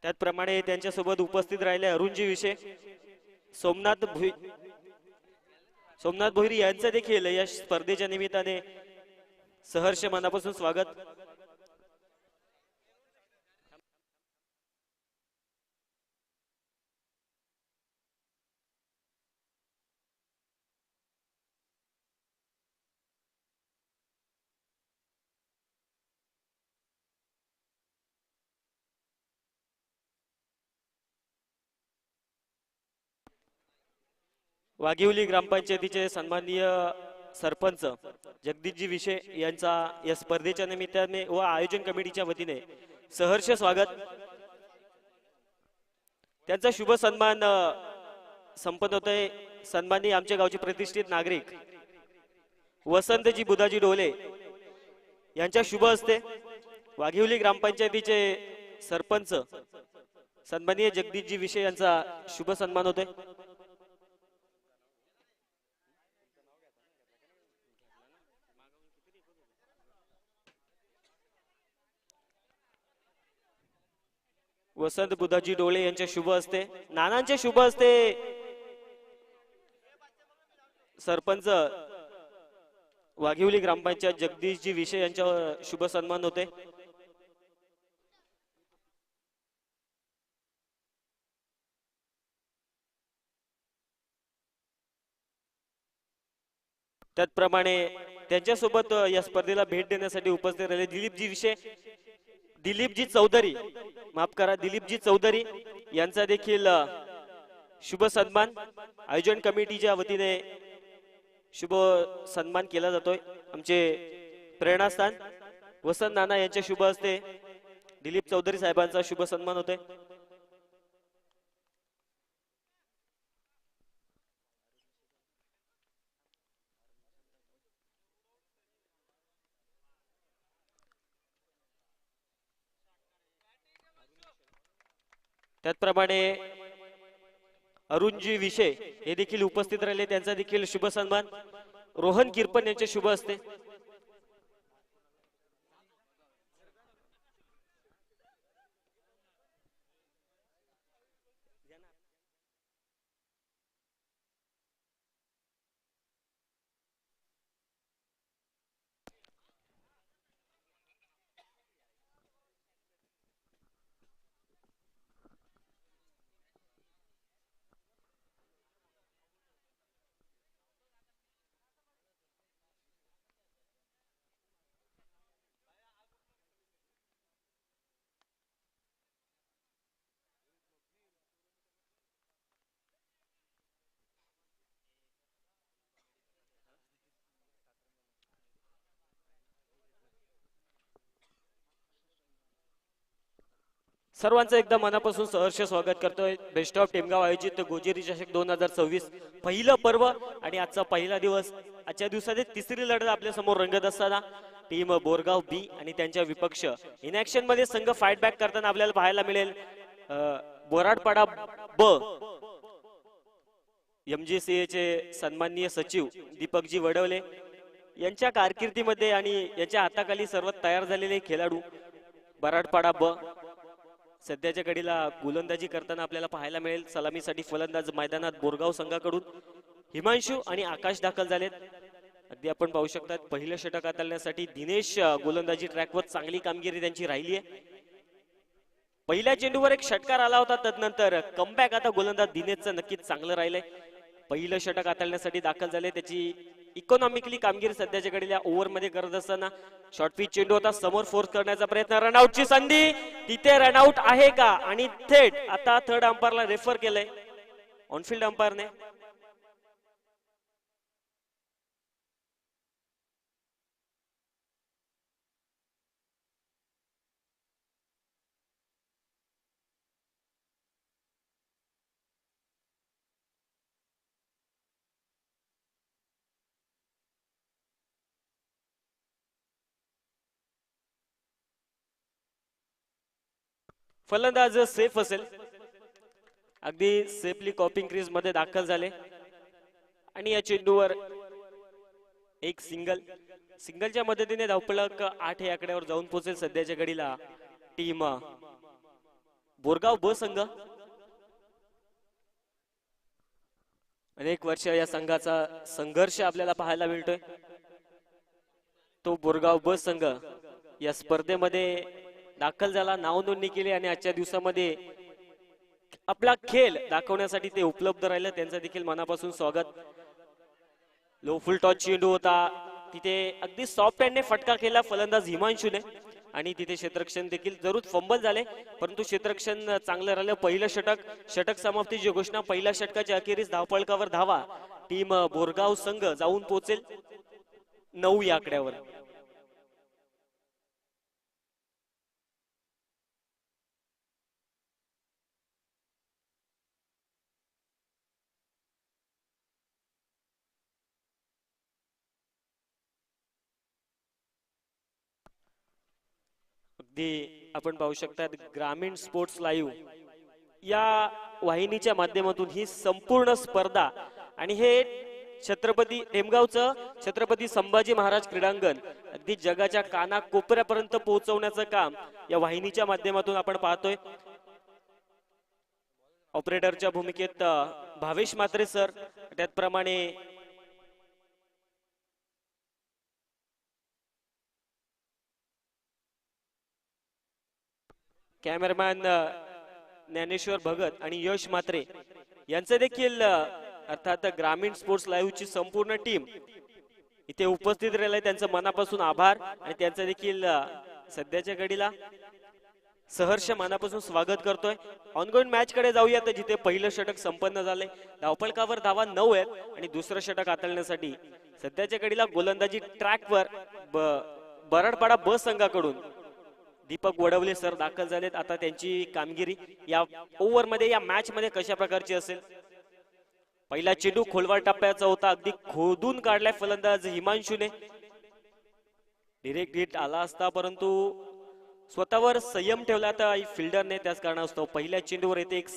त्याचप्रमाणे त्यांच्यासोबत उपस्थित राहिले अरुणजी विषय, सोमनाथ भोईर यांचं देखील या स्पर्धेच्या निमित्ताने सहर्ष मनापासून स्वागत. वाघिवली ग्रामपंचायतीचे सन्माननीय सरपंच जगदीशजी विषय यांचा या स्पर्धेच्या निमित्ताने व आयोजन कमिटीच्या वतीने सहर्ष स्वागत. त्यांचा शुभ सन्मान संपन्न होत आहे. सन्माननीय आमच्या गावचे प्रतिष्ठित नागरिक वसंतजी बुधाजी डोले यांच्या शुभ हस्ते वाघिवली ग्रामपंचायतीचे सरपंच सन्माननीय जगदीशजी विषय यांचा शुभ सन्मान होतोय. वसंत बुधाजी डोळे यांच्या शुभ हस्ते, नानांच्या शुभ हस्ते सरपंच वाघिवली ग्रामपंचायत जगदीशजी विषय यांच्या शुभ सन्मान होते. त्याचप्रमाणे त्यांच्यासोबत या स्पर्धेला भेट देण्यासाठी उपस्थित राहिले दिलीपजी चौधरी, माफ करा, दिलीपजी चौधरी यांचा देखील शुभ सन्मान आयोजन कमिटीच्या वतीने शुभ सन्मान केला जातोय. आमचे प्रेरणास्थान वसंत नाना यांच्या शुभ हस्ते दिलीप चौधरी साहेबांचा शुभ सन्मान होतोय. त्याचप्रमाणे अरुणजी विषय हे देखील उपस्थित राहिले, त्यांचा देखील शुभ सन्मान रोहन किरपन यांच्या शुभ हस्ते. सर्वांचं एकदा मनापासून सहर्ष स्वागत करतोय. बेस्ट ऑफ टेमगाव आयोजित गोजेरी चषक 2026 पहिलं पर्व आणि आजचा पहिला दिवस. आजच्या दिवसात तिसरी लढत आपल्या समोर रंगत असताना टीम बोरगाव बी आणि त्यांच्या विपक्ष इन ऍक्शन मध्ये संघ फाईट बॅक करताना आपल्याला पाहायला मिळेल. बोराडपाडा ब MGCA चे सन्माननीय सचिव दीपकजी वडवले यांच्या कारकिर्दीमध्ये आणि याच्या हाताखाली सर्व तयार झालेले खेळाडू बोराडपाडा ब सध्याच्या घडीला गोलंदाजी करताना आपल्याला पाहायला मिळेल. सलामीसाठी फलंदाज मैदानात बोरगाव संघाकडून हिमांशू आणि आकाश दाखल झालेत. अगदी आपण पाहू शकता पहिलं षटक हाताळण्यासाठी दिनेश गोलंदाजी ट्रॅकवर चांगली कामगिरी त्यांची राहिली आहे. पहिल्या चेंडूवर एक षटकार आला होता, तदनंतर कमबॅक आता गोलंदाज दिनेशचं नक्कीच चांगलं राहिलंय. पहिलं षटक हाताळण्यासाठी दाखल झाले. त्याची इकॉनॉमिकली कामगिरी सध्याच्या घडीला ओव्हर मध्ये करत असताना शॉर्ट पिच चेंडू होता, समोर फोर्स करण्याचा प्रयत्न, रनआउटची संधी, तिथे रनआउट आहे का आणि थेट आता थर्ड अंपायरला रेफर केलंय ऑनफिल्ड अंपायरने. फलंदाज सेफ असेल, अगदी सेफली कॉपिंग क्रीज मध्ये दाखल झाले आणि या चेंडूवर एक सिंगलच्या मदतीने धावफलक 8 या आकड्यावर जाऊन पोहोचेल. सध्याच्या घडीला टीम बोरगाव ब संघ अनेक वर्ष या संघाचा संघर्ष आपल्याला पाहायला मिळतोय. तो बोरगाव ब संघ या स्पर्धेमध्ये दाखल झाला, नाव नोंदणी केली आणि आजच्या दिवसामध्ये आपला खेळ दाखवण्यासाठी ते उपलब्ध राहिलं. त्यांचं देखील मनापासून स्वागत. लो फुल टॉच चेंडू होता तिथे, अगदी सॉफ्ट हँडने फटका केला फलंदाज हिमांशूने आणि तिथे क्षेत्ररक्षण देखील जरूर फंबल झाले, परंतु क्षेत्ररक्षण चांगलं राहिलं. पहिलं षटक समाप्तीची घोषणा. पहिल्या षटकाच्या अखेरीस धावफलकावर धावा टीम बोरगाव संघ जाऊन पोहोचेल 9 या आकड्यावर. अगदी आपण पाहू शकता ग्रामीण स्पोर्ट्स लाईव्ह या वाहिनीच्या माध्यमातून ही संपूर्ण स्पर्धा आणि हे छत्रपती टेमगावचं छत्रपती संभाजी महाराज क्रीडांगण अगदी जगाच्या कानाकोपऱ्यापर्यंत पोहोचवण्याचं काम या वाहिनीच्या माध्यमातून आपण पाहतोय. ऑपरेटरच्या भूमिकेत भावेश म्हात्रे सर, त्याचप्रमाणे कॅमेरामॅन ज्ञानेश्वर भगत आणि यश म्हात्रे यांचं देखील अर्थात ग्रामीण स्पोर्ट्स लाईव्हची संपूर्ण टीम इथे उपस्थित राहिलंय. त्यांचं मनापासून आभार आणि त्यांचं देखील सध्याच्या घडीला सहर्ष मनापासून स्वागत करतोय. ऑनगोइंग मॅच कडे जाऊया तर जिथे पहिलं षटक संपन्न झाले, धावफलकावर धावा 9 आहेत आणि दुसरं षटक हाताळण्यासाठी सध्याच्या घडीला गोलंदाजी ट्रॅकवर बराडपाडा ब संघाकडून दीपक वडवले सर दाखल झालेत. आता त्यांची कामगिरी या ओव्हर मध्ये या मॅच मध्ये कशा प्रकारची असेल. पहिला चेंडू खोलवर टप्प्याचा होता, अगदी खोदून काढलाय फलंदाज हिमांशूने. डिरेक्ट हिट आला असता परंतु स्वतःवर संयम ठेवला आता फिल्डरने, त्याच कारणास्तव पहिल्या चेंडूवर येते एक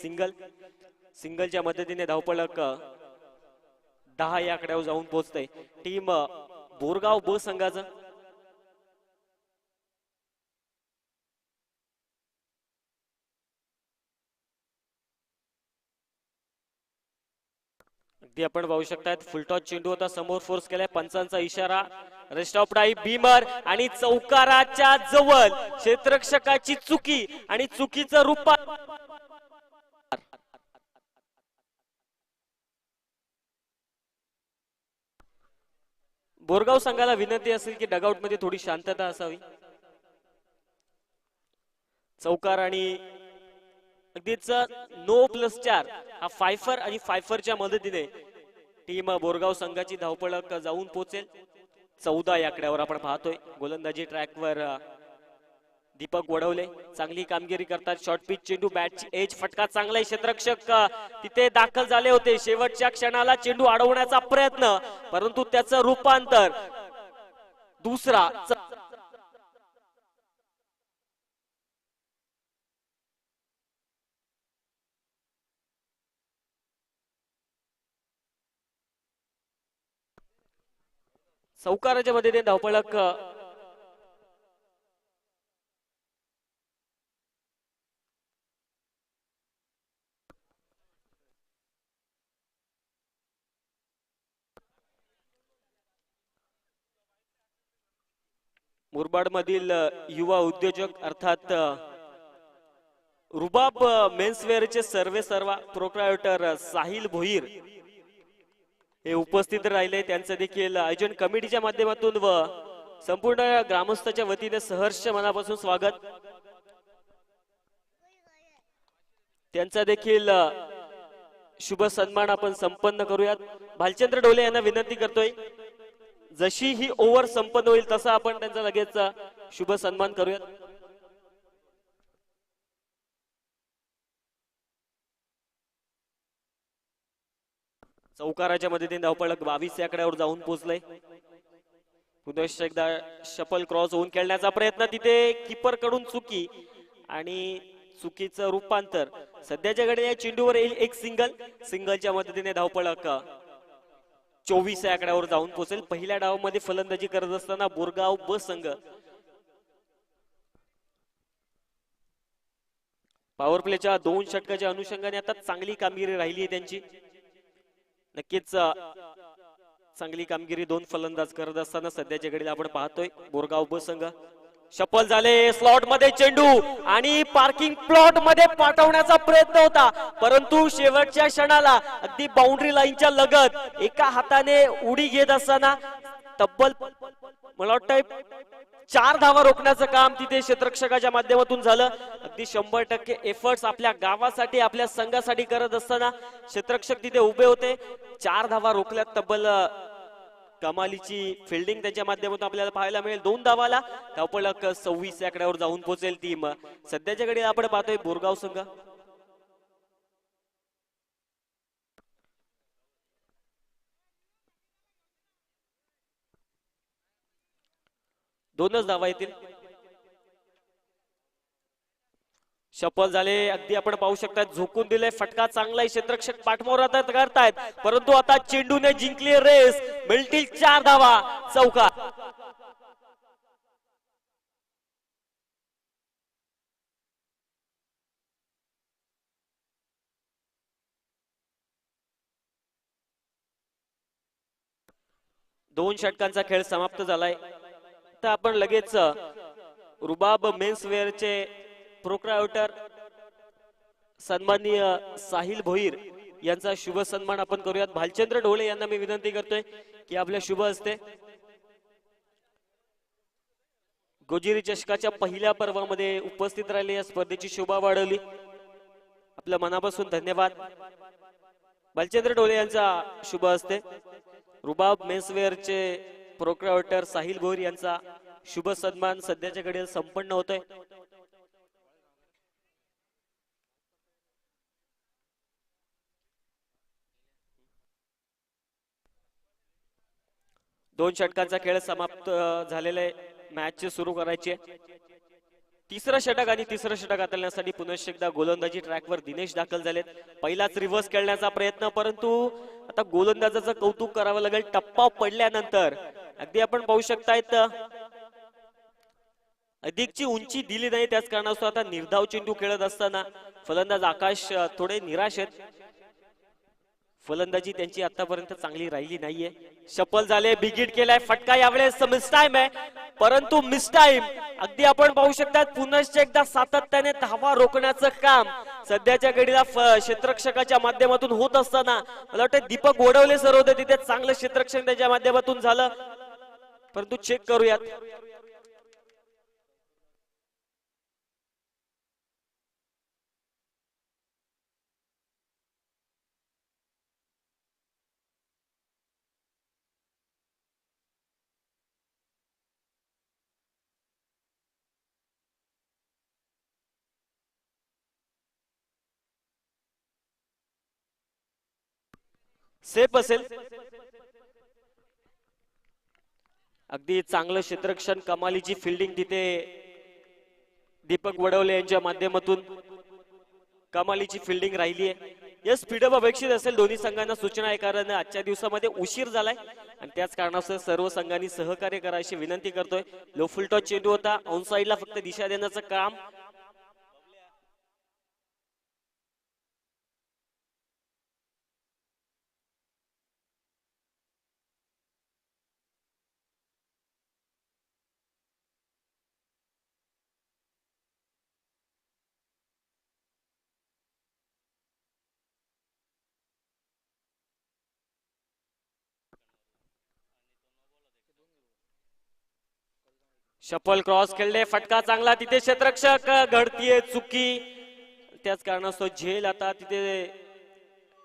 सिंगलच्या मदतीने धावफलक 10 या आकड्यावर जाऊन पोहोचतंय टीम बोरगाव ब संघाचं. अगदी आपण पाहू शकता फुलटॉस चेंडू होता, समोर फोर्स केलाय, पंचांचा इशारा, रेस्ट ऑफ डाई बीमर आणि चौकाराच्या जवळ क्षेत्ररक्षकाची चुकी आणि चुकीचं रूप. बोरगाव संघाला विनंती असेल की डगआउट मध्ये थोडी शांतता असावी. चौकार आणि अगदीच नो+4 हा फायफर आणि फायफरच्या मदतीने टीम बोरगाव संघाची धावफलक जाऊन पोहोचेल 14 या आकड्यावर. आपण पाहतोय गोलंदाजी ट्रॅकवर दीपक वडवले चांगली कामगिरी करतात. शॉर्ट पिच चेंडू, बॅटची एज, फटका चांगला आहे. क्षेत्ररक्षक तिथे दाखल झाले होते. शेवटच्या क्षणाला चेंडू अडवण्याचा प्रयत्न, परंतु त्याचं रूपांतर दुसरा चौकाराच्या मदतीने धावफलक मुरबाड मधील युवा उद्योजक अर्थात रुबाब मेन्सवेअरचे सर्वेसर्वा प्रोप्रायटर साहिल भोईर हे उपस्थित राहिले. त्यांचं देखील आयोजन कमिटीच्या माध्यमातून व संपूर्ण ग्रामस्थाच्या वतीने सहर्ष मनापासून स्वागत. त्यांचा देखील शुभ सन्मान आपण संपन्न करूयात. भालचंद्र डोले यांना विनंती करतोय जशी ही ओव्हर संपन्न होईल तसा आपण त्यांचा लगेच शुभ सन्मान करूयात. चौकाराच्या मदतीने धावफलक 22 या आकड्यावर जाऊन पोहोचलंय. पुन्हा एकदा शफल क्रॉस होऊन खेळण्याचा प्रयत्न, तिथे कीपर कडून चुकी आणि चुकीचं रूपांतर. सध्याच्या घडी या चेंडूवर येईल एक सिंगलच्या मदतीने धावफलक 24 या आकड्यावर जाऊन पोहोचेल. पहिल्या डावामध्ये फलंदाजी करत असताना बोरगाव ब संघ पॉवर प्लेच्या 2 षटकाच्या अनुषंगाने आता चांगली कामगिरी राहिली आहे त्यांची. नक्कीच चांगली कामगिरी 2 फलंदाज करत असताना सध्याच्या घडीला आपण पाहतोय बोरगाव उपसंघ. शफल झाले स्लॉट मध्ये चेंडू आणि पार्किंग प्लॉट मध्ये पाठवण्याचा प्रयत्न होता, परंतु शेवटच्या क्षणाला अगदी बाउंड्री लाईनच्या लगत एका हाताने उडी घेत असताना तब्बल मला वाटतंय 4 धावा रोखण्याचं काम तिथे क्षेत्ररक्षकाच्या माध्यमातून झालं. अगदी 100% एफर्ट्स आपल्या गावासाठी आपल्या संघासाठी करत असताना क्षेत्ररक्षक तिथे उभे होते. 4 धावा रोखल्यात. तब्बल कमालीची फिल्डिंग त्याच्या माध्यमातून आपल्याला पाहायला मिळेल. 2 धावाला धावपळक 26 या आकड्यावर जाऊन पोहोचेल टीम. सध्याच्या घडीला आपण पाहतोय बोरगाव संघ. दोनच धावा येतील. शफल झाले अगदी आपण पाहू शकता झोकून दिले. फटका चांगला आहे. क्षेत्ररक्षक पाठमोर करतायत, परंतु आता चेंडूने जिंकली रेस. मिळतील 4 धावा चौकार. दोन षटकांचा खेळ समाप्त झालाय. तर आपण लगेच रुबाब मेन्सवेअरचे प्रोप्रायटर सन्माननीय साहिल भोईर यांचा शुभ सन्मान आपण करूयात. भालचंद्र ढोले यांना मी विनंती करतोय की आपल्या शुभ हस्ते गोजिरी चषकाच्या पहिल्या पर्वामध्ये उपस्थित राहिले, या स्पर्धेची शोभा वाढवली. आपल्या मनापासून धन्यवाद. भालचंद्र ढोले यांचा शुभ हस्ते रुबाब मेन्सवेअरचे प्रोप्रायटर साहिल भोईर यांचा शुभ सन्मान सध्याच्या घडीला संपन्न होतोय. दोन षटकांचा खेळ समाप्त झालेला आहे. मॅच सुरू करायची आहे. तिसरं षटक आणि तिसरं षटक हाताळण्यासाठी पुनश्च एकदा गोलंदाजी ट्रॅकवर दिनेश दाखल झालेत. पहिलाच रिव्हर्स खेळण्याचा प्रयत्न, परंतु आता गोलंदाजाचं कौतुक करावं लागेल. टप्पा पडल्यानंतर अगदी आपण पाहू शकतायत अधिकची उंची दिली नाही, त्याच कारणास्तव आता निर्धाव चेंडू खेळत असताना फलंदाज आकाश थोडे निराश आहेत. फलंदाजी त्यांची आतापर्यंत चांगली राहिली नाहीये. शफल झाले, बिगिट केलाय. फटका यावेळेस मिस टाइम आहे, परंतु मिस टाइम अगदी आपण पाहू शकता. पुनश्च एकदा सातत्याने धावा रोखण्याचं काम सध्याच्या घडीला क्षेत्ररक्षकाच्या माध्यमातून होत असताना मला वाटतं दीपक गोडवले सर होते तिथे. चांगलं क्षेत्ररक्षण त्याच्या माध्यमातून झालं, परंतु चेक करूयात. सेफ असेल. अगदी चांगलं क्षेत्ररक्षण, कमालीची फिल्डिंग तिथे दीपक वडवले यांच्या माध्यमातून कमालीची फिल्डिंग राहिली आहे. या स्पीडअप अपेक्षित असेल दोन्ही संघांना. सूचना आहे कारण आजच्या दिवसामध्ये उशीर झालाय आणि त्याच कारणास्तव सर्व संघांनी सहकार्य करायची विनंती करतोय. लो फुल टॉस चेंडू होता. ऑन साइडला फक्त दिशा देण्याचं काम. शफल क्रॉस खेळले. फटका चांगला. तिथे क्षेत्ररक्षक घडतीये चुकी, त्याच कारणास्तव झेल आता तिथे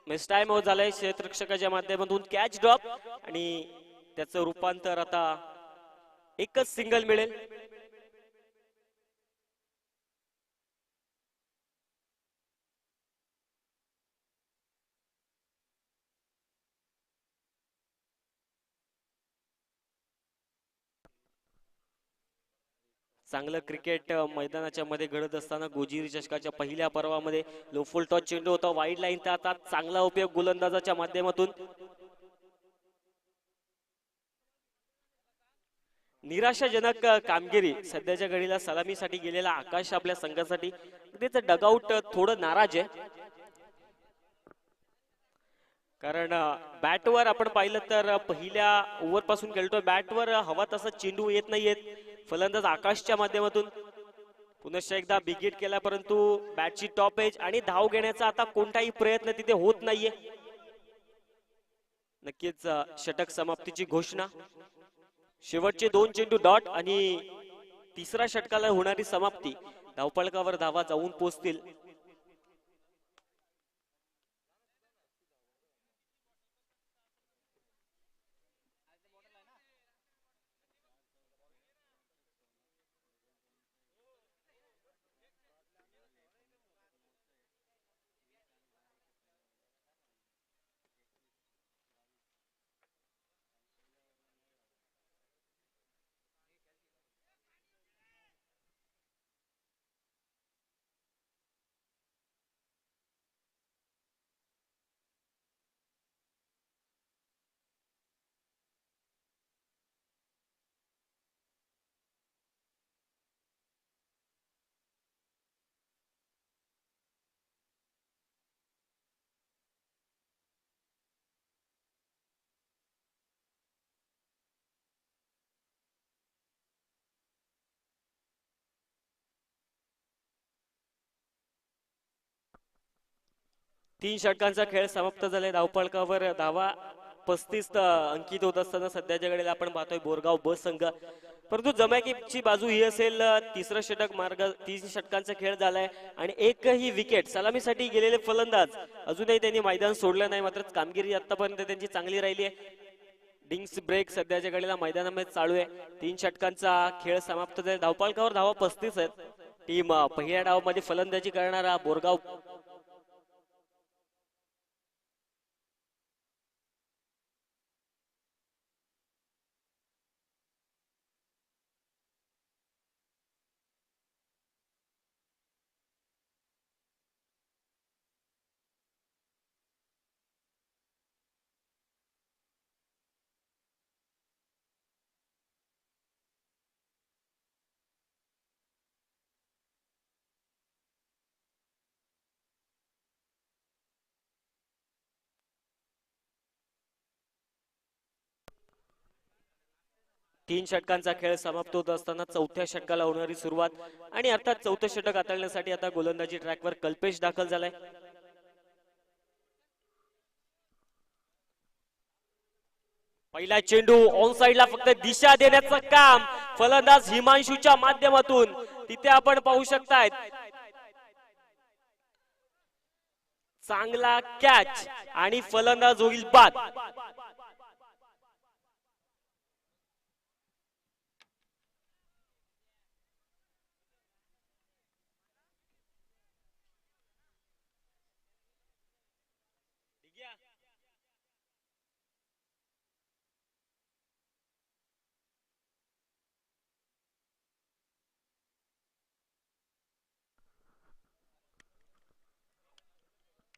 मिस टाइम होत झालाय क्षेत्ररक्षकाच्या माध्यमातून. कॅच ड्रॉप आणि त्याचं रूपांतर आता एकच सिंगल मिळेल. चांगलं क्रिकेट मैदानाच्या मध्ये घडत असताना गोजिरी चषकाच्या पहिल्या पर्वामध्ये लो फुल टॉस चेंडू होता वाईड लाईनचा. आता चांगला उपयोग गोलंदाजाच्या माध्यमातून. निराशाजनक कामगिरी सध्याच्या घडीला सलामीसाठी गेलेला आकाश आपल्या संघासाठी त्याचं डगआउट थोडं नाराज आहे. कारण बॅटवर आपण पाहिलं तर पहिल्या ओव्हर पासून खेळतोय, बॅटवर हवा तसा चेंडू येत नाहीयेत. फलंदाज आकाशच्या माध्यमातून पुनश्च एकदा बिगिट केला, परंतु बॅटची टॉप एज आणि धाव घेण्याचा आता कोणताही प्रयत्न तिथे होत नाहीये. नक्कीच षटक समाप्तीची घोषणा. शेवटचे 2 चेंडू डॉट आणि तिसऱ्या षटकाला होणारी समाप्ती. धावफलकावर धावा जाऊन पोहोचतील. तीन षटकांचा खेळ समाप्त झालाय. धावफलकावर धावा 35 अंकित होत असताना सध्याच्या घडीला आपण पाहतोय बोरगाव ब संघ. परंतु जमॅकीची बाजू ही असेल. तिसरं षटक मार्ग 3 षटकांचा खेळ झालाय आणि एकही विकेट. सलामीसाठी गेलेले फलंदाज अजूनही त्यांनी मैदान सोडलं नाही, मात्र कामगिरी आतापर्यंत त्यांची चांगली राहिली आहे. डिंग्स ब्रेक सध्याच्या घडीला मैदानामध्ये चालू आहे. 3 षटकांचा खेळ समाप्त झाला. धावफलकावर धावा 35 आहेत. टीम पहिल्या डावामध्ये फलंदाजी करणारा बोरगाव तीन षटकांचा खेळ समाप्त होत असताना चौथ्या षटकाला होणारी सुरुवात आणि अर्थात चौथं षटक हाताळण्यासाठी आता गोलंदाजी ट्रॅकवर कल्पेश दाखल झालाय. पहिला चेंडू ऑन साइडला फक्त दिशा देण्याचं काम फलंदाज हिमांशूच्या माध्यमातून तिथे आपण पाहू शकतायत. चांगला कॅच आणि फलंदाज होईल बाद.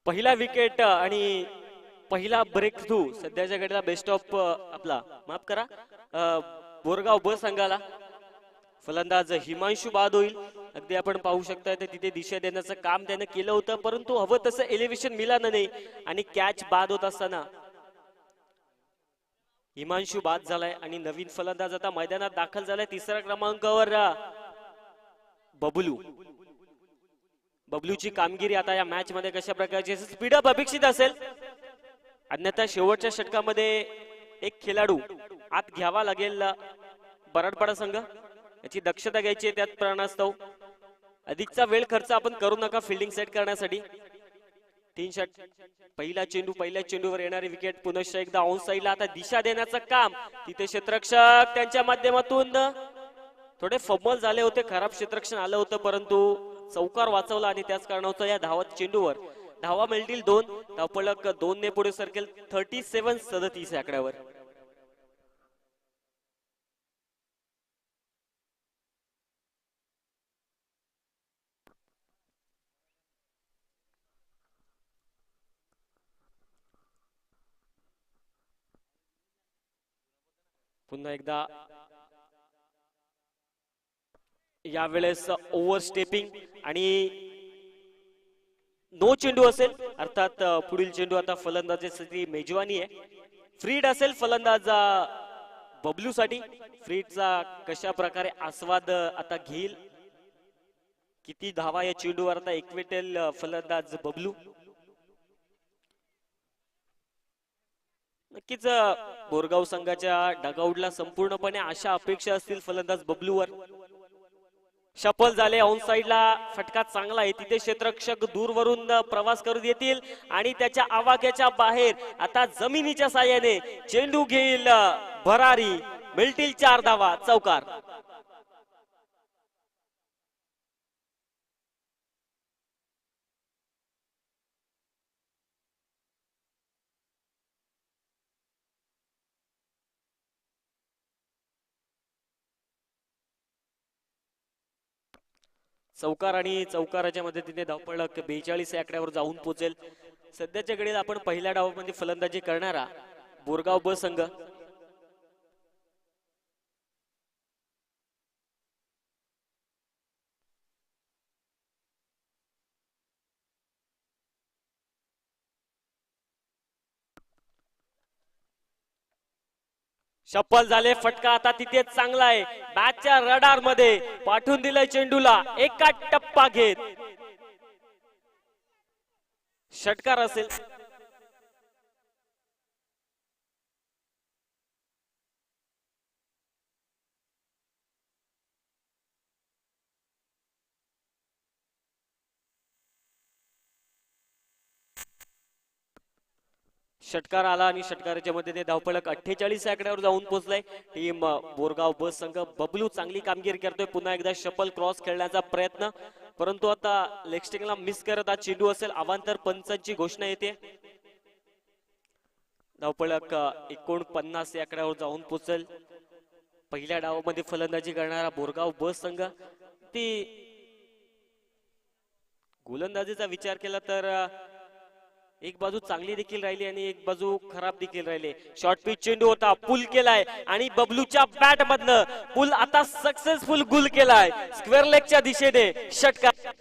पहिला विकेट आणि पहिला ब्रेक थ्रू सध्याच्या घडीला बेस्ट ऑफ आपला माफ करा बोरगाव ब संघाला. फलंदाज हिमांशू बाद होईल. अगदी आपण पाहू शकता तिथे दिशा देण्याचं काम त्याने केलं होतं, परंतु हवं तसं एलिव्हेशन मिळालं नाही आणि कॅच बाद होत असताना हिमांशू बाद झालाय आणि नवीन फलंदाज आता मैदानात दाखल झालाय. तिसऱ्या क्रमांकावर बबलू. बबलूची कामगिरी आता या मॅच मध्ये कशा प्रकारची स्पीडअप अपेक्षित असेल, अन्यथा शेवटच्या षटकामध्ये एक खेळाडू आत घ्यावा लागेल बराडपाडा संघ. याची दक्षता घ्यायची आहे. त्यात कारणास्तव अधिकचा वेळ खर्च आपण करू नका फिल्डिंग सेट करण्यासाठी. 3 षट पहिला चेंडू पहिल्या चेंडूवर येणारी विकेट. पुनश्च एकदा ऑन साइडला आता दिशा देण्याचं काम तिथे क्षेत्ररक्षक त्यांच्या माध्यमातून थोडे फंबल झाले होते, खराब क्षेत्ररक्षण आलं होतं, परंतु चौकार वाचवला आणि त्याच कारणास्तव या धावत चेंडूवर धावा मिळतील 2. धावफलक 2 ने पुढे सरकेल 37-37 आकड्यावर. पुन्हा एकदा यावेळेस ओव्हर स्टेपिंग आणि नो चेंडू असेल, अर्थात पुढील चेंडू आता फलंदाजीसाठी मेजवानी आहे. फ्रीड असेल फलंदाज बबलू साठी. फ्रीडचा कशा प्रकारे आस्वाद आता घेईल, किती धावा या चेंडूवर आता एकवेटेल फलंदाज बबलू. नक्कीच बोरगाव संघाच्या डगआउटला संपूर्णपणे अशा अपेक्षा असतील फलंदाज बबलूवर. शफल झाले ऑन साइडला, फटका चांगला आहे तिथे. क्षेत्ररक्षक दूरवरून प्रवास करू देतील आणि त्याच्या आवाक्याच्या बाहेर आता जमिनीच्या साह्याने चेंडू घेईल भरारी. मिळतील 4 धावा, चौकार. चौकार आणि चौकाराच्या मदतीने धावपळक 42 या आकड्यावर जाऊन पोहोचेल. सध्याच्या घडीला आपण पहिल्या डावामध्ये फलंदाजी करणारा बोरगाव ब संघ. शफल झाले, फटका आता तिथेच चांगला आहे. बॅटच्या रडार मध्ये पाठवून दिलाय चेंडूला एका टप्पा घेत. षटकार असेल. षटकार आला आणि षटकाराच्या मदतीने धावपळक 48 आकड्यावर जाऊन पोहोचलाय. टीम बोरगाव बस संघ. बबलू चांगली कामगिरी करतोय. पुन्हा एकदा शफल क्रॉस खेळण्याचा प्रयत्न, परंतु आता लेगस्टिंगला मिस करत हा चेंडू असेल. अवांतर पंचांची घोषणा येते. धावपळक 49 या आकड्यावर जाऊन पोहोचेल. पहिल्या डावामध्ये फलंदाजी करणारा बोरगाव बस संघ. ती गोलंदाजीचा विचार केला तर एक बाजू चांगली देखील राहिली आणि एक बाजू खराब देखील राहिली. शॉर्ट पिच चेंडू होता, पुल केलाय आणि बबलूच्या बॅट मधनं पुल आता सक्सेसफुल गुल केलाय स्क्वेअर लेगच्या दिशेने. षटकार.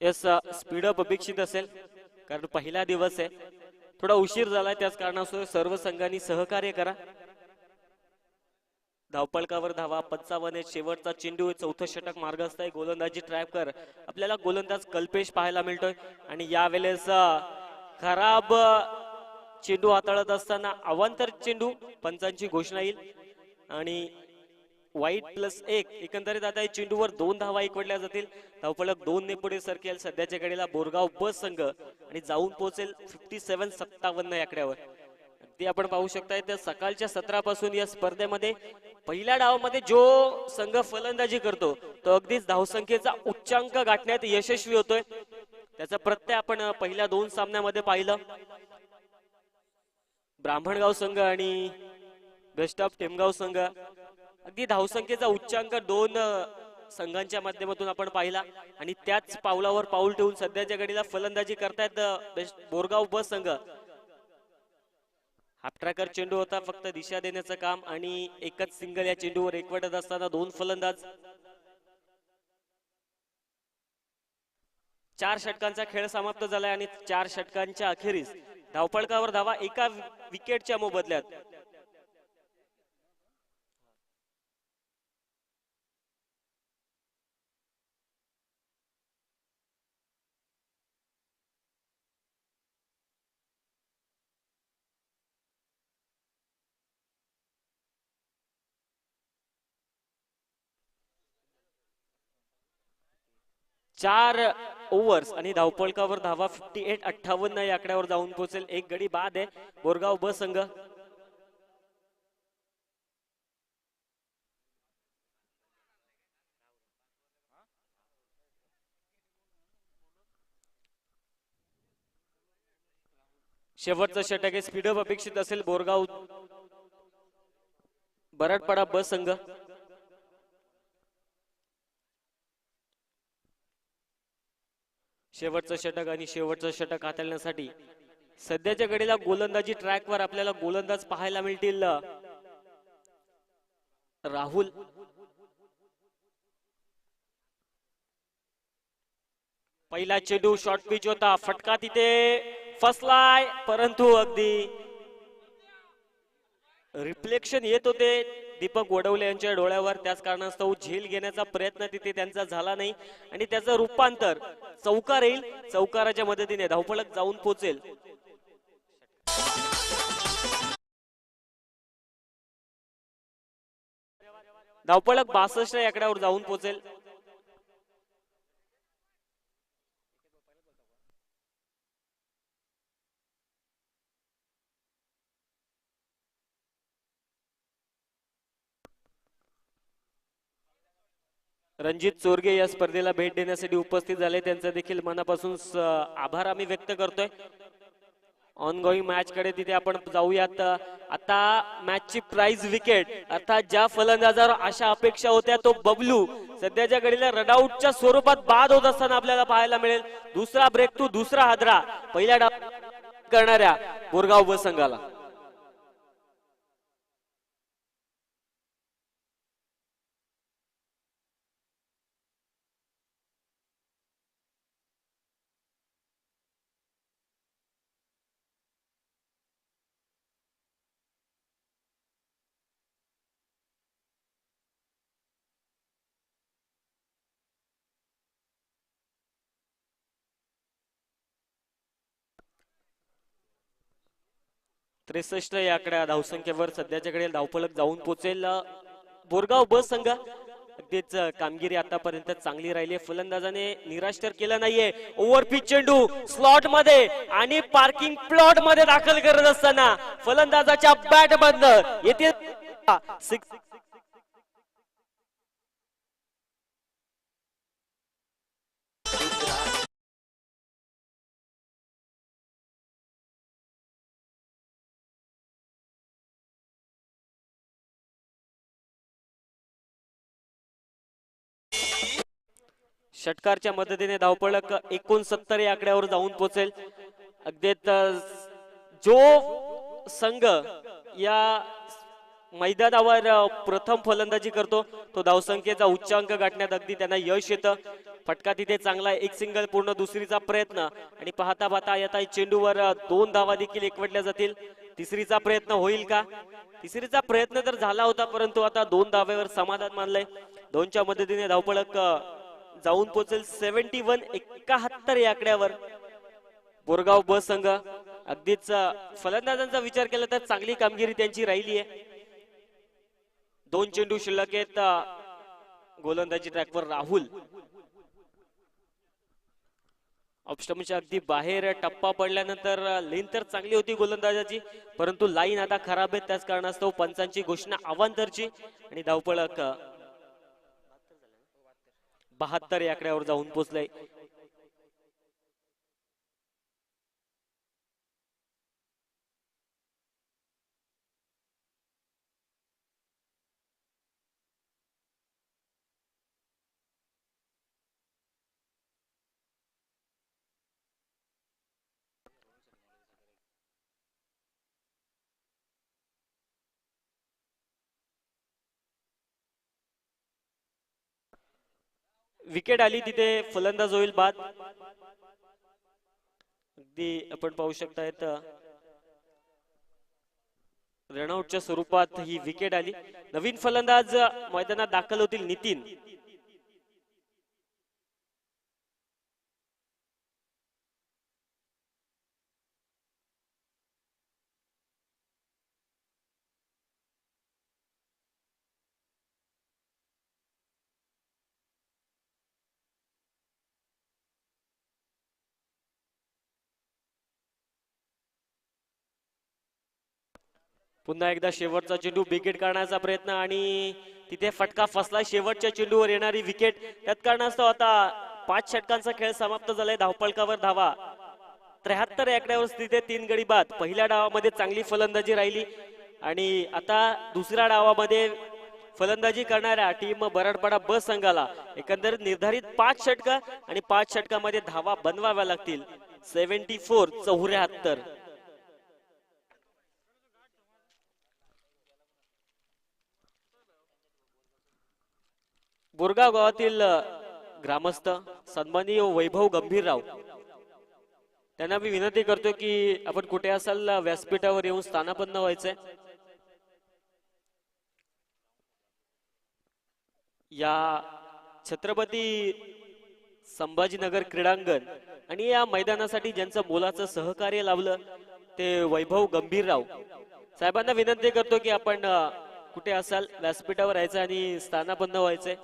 यस, स्पीडअप अपेक्षित असेल कारण पहिला दिवस आहे. थोडा उशीर झालाय, त्याच कारणास्तव सर्व संघांनी सहकार्य करा. धावपळकावर धावा 55. शेवटचा चेंडू. चौथं षटक मार्गस्थ आहे. गोलंदाजी ट्रॅप आपल्याला गोलंदाज कल्पेश पाहायला मिळतोय आणि यावेळेस खराब चेंडू हाताळत असताना अवांतर चेंडू पंचांची घोषणा येईल आणि वाईट +1. एकंदरीत आता चेंडूवर 2 धावा एकवटल्या जातील. धावपळक 2 ने पुढे सरकेल. सध्याच्या घडीला बोरगाव बस संघ आणि जाऊन पोहोचेल 57-57 या आकड्यावर. ते आपण पाहू शकताय त्या सकाळच्या सत्रापासून या स्पर्धेमध्ये पहिल्या डावामध्ये जो संघ फलंदाजी करतो तो अगदीच धावसंख्येचा उच्चांक गाठण्यात यशस्वी होतोय. त्याचा प्रत्यय आपण पहिल्या 2 सामन्यामध्ये पाहिलं. ब्राह्मणगाव संघ आणि बेस्ट ऑफ टेमगाव संघ. अगदी धावसंख्येचा उच्चांक 2 संघांच्या माध्यमातून आपण पाहिला आणि त्याच पावलावर पाऊल ठेवून सध्याच्या घडीला फलंदाजी करतायत बोरगाव बस संघ. हाफ ट्रॅकर चेंडू होता, फक्त दिशा देण्याचं काम आणि एकच सिंगल या चेंडूवर एकवटत असताना 2 फलंदाज. 4 षटकांचा खेळ समाप्त झालाय आणि 4 षटकांच्या अखेरीस धावपळकावर धावा एका विकेटच्या मोबदल्यात. चार ओव्हर्स आणि धावपळकावर धावा 58-58 या आकड्यावर जाऊन पोहोचेल. एक गडी बाद आहे बोरगाव ब संघ. शेवटचा षटक आहे. स्पीडअप अपेक्षित असेल बोरगाव बराडपाडा ब संघ. शेवटचं षटक आणि शेवटचं षटक हाताळण्यासाठी सध्याच्या घडीला गोलंदाजी ट्रॅकवर आपल्याला गोलंदाज पाहायला मिळतील. राहुल, पहिला चेंडू शॉर्ट पिच होता, फटका तिथे फसलाय, परंतु अगदी रिफ्लेक्शन येत होते दीपक वडवले यांच्या डोळ्यावर. त्याच कारणास्तव झेल घेण्याचा प्रयत्न तिथे त्यांचा झाला नाही आणि त्याचं रूपांतर चौकार येईल. चौकाराच्या मदतीने धावफलक जाऊन पोहोचेल. धावफलक 62 या आकड्यावर जाऊन पोहोचेल. रणजित चोरगे या स्पर्धेला भेट देण्यासाठी उपस्थित झाले. त्यांचा देखील मनापासून आभार आम्ही व्यक्त करतोय. ऑन गोईंग मॅच कडे तिथे आपण जाऊयात. आता मॅचची प्राइज विकेट अर्थात ज्या फलंदाजावर आशा अपेक्षा होत्या तो बबलू सध्याच्या घडीला रनआउटच्या स्वरूपात बाद होत असताना आपल्याला पाहायला मिळेल. दुसरा ब्रेक टू, दुसरा हादरा पहिल्या डाव करणाऱ्या बोरगाव ब संघाला. त्रेसष्ट या आकड्या धावसंख्येवर सध्याच्याकडे धावफलक जाऊन पोहोचेल. बोरगाव ब संघ अगदीच कामगिरी आतापर्यंत चांगली राहिली. फलंदाजाने निराश तर केलं नाहीये. ओव्हरपिच चेंडू स्लॉट मध्ये आणि पार्किंग प्लॉट मध्ये दाखल करत असताना फलंदाजाच्या बॅट मधनं येथे षटकारच्या मदतीने धावपळक 69 या आकड्यावर जाऊन पोहोचेल. अगदीच जो संघ या मैदानावर प्रथम फलंदाजी करतो तो धावसंख्येचा उच्चांक गाठण्यात अगदी त्यांना यश येतं. फटका तिथे चांगला, एक सिंगल पूर्ण, दुसरीचा प्रयत्न आणि पाहता पाहता आता चेंडूवर 2 धावा देखील एकवटल्या जातील. तिसरीचा प्रयत्न होईल का? तिसरीचा प्रयत्न तर झाला होता परंतु आता 2 धाव्यावर समाधान मानलंय. 2च्या मदतीने धावपळक जाऊन पोहोचेल 71 या आकड्यावर. बोरगाव ब संघ अगदीच फलंदाजांचा विचार केला तर चांगली कामगिरी त्यांची राहिली आहे. 2 चेंडू शिल्लक आहेत. गोलंदाजी ट्रॅकवर राहुल ऑफस्टंपच्या अगदी बाहेर टप्पा पडल्यानंतर लेन तर चांगली होती गोलंदाजाची परंतु लाईन आता खराब आहे. त्याच कारणास्तव पंचांची घोषणा अवांतरची आणि धावपळक 72 या आकड्यावर जाऊन पोहोचलंय. विकेट आली तिथे फलंदाज होईल बाद. अगदी आपण पाहू शकतायत रनआउटच्या स्वरूपात ही विकेट आली. नवीन फलंदाज मैदानात दाखल होतील नितीन. पुन्हा एकदा शेवटचा चेंडू विकेट काढण्याचा प्रयत्न आणि तिथे फटका फसला. शेवटच्या चेंडूवर येणारी विकेट. त्यात कारणास्तव आता 5 षटकांचा खेळ समाप्त झालाय. धावफलकावर धावा 73 आकड्यावर स्थिती आहे. 3 गडी बाद. पहिल्या डावामध्ये चांगली फलंदाजी राहिली आणि आता दुसऱ्या डावामध्ये फलंदाजी करणाऱ्या टीम बराडपाडा ब संघाला एकंदरीत निर्धारित 5 षटक आणि 5 षटकामध्ये धावा बनवाव्या लागतील. 74-74. बोरगाव गावातील ग्रामस्थ सन्माननीय वैभव गंभीरराव त्यांना मी विनंती करतो की आपण कुठे असाल व्यासपीठावर येऊन स्थानापन्न व्हायचंय. या छत्रपती संभाजीनगर क्रीडांगण आणि या मैदानासाठी ज्यांचं मोलाचं सहकार्य लावलं ते वैभव गंभीरराव साहेबांना विनंती करतो की आपण कुठे असाल व्यासपीठावर यायचं आणि स्थानापन्न व्हायचंय.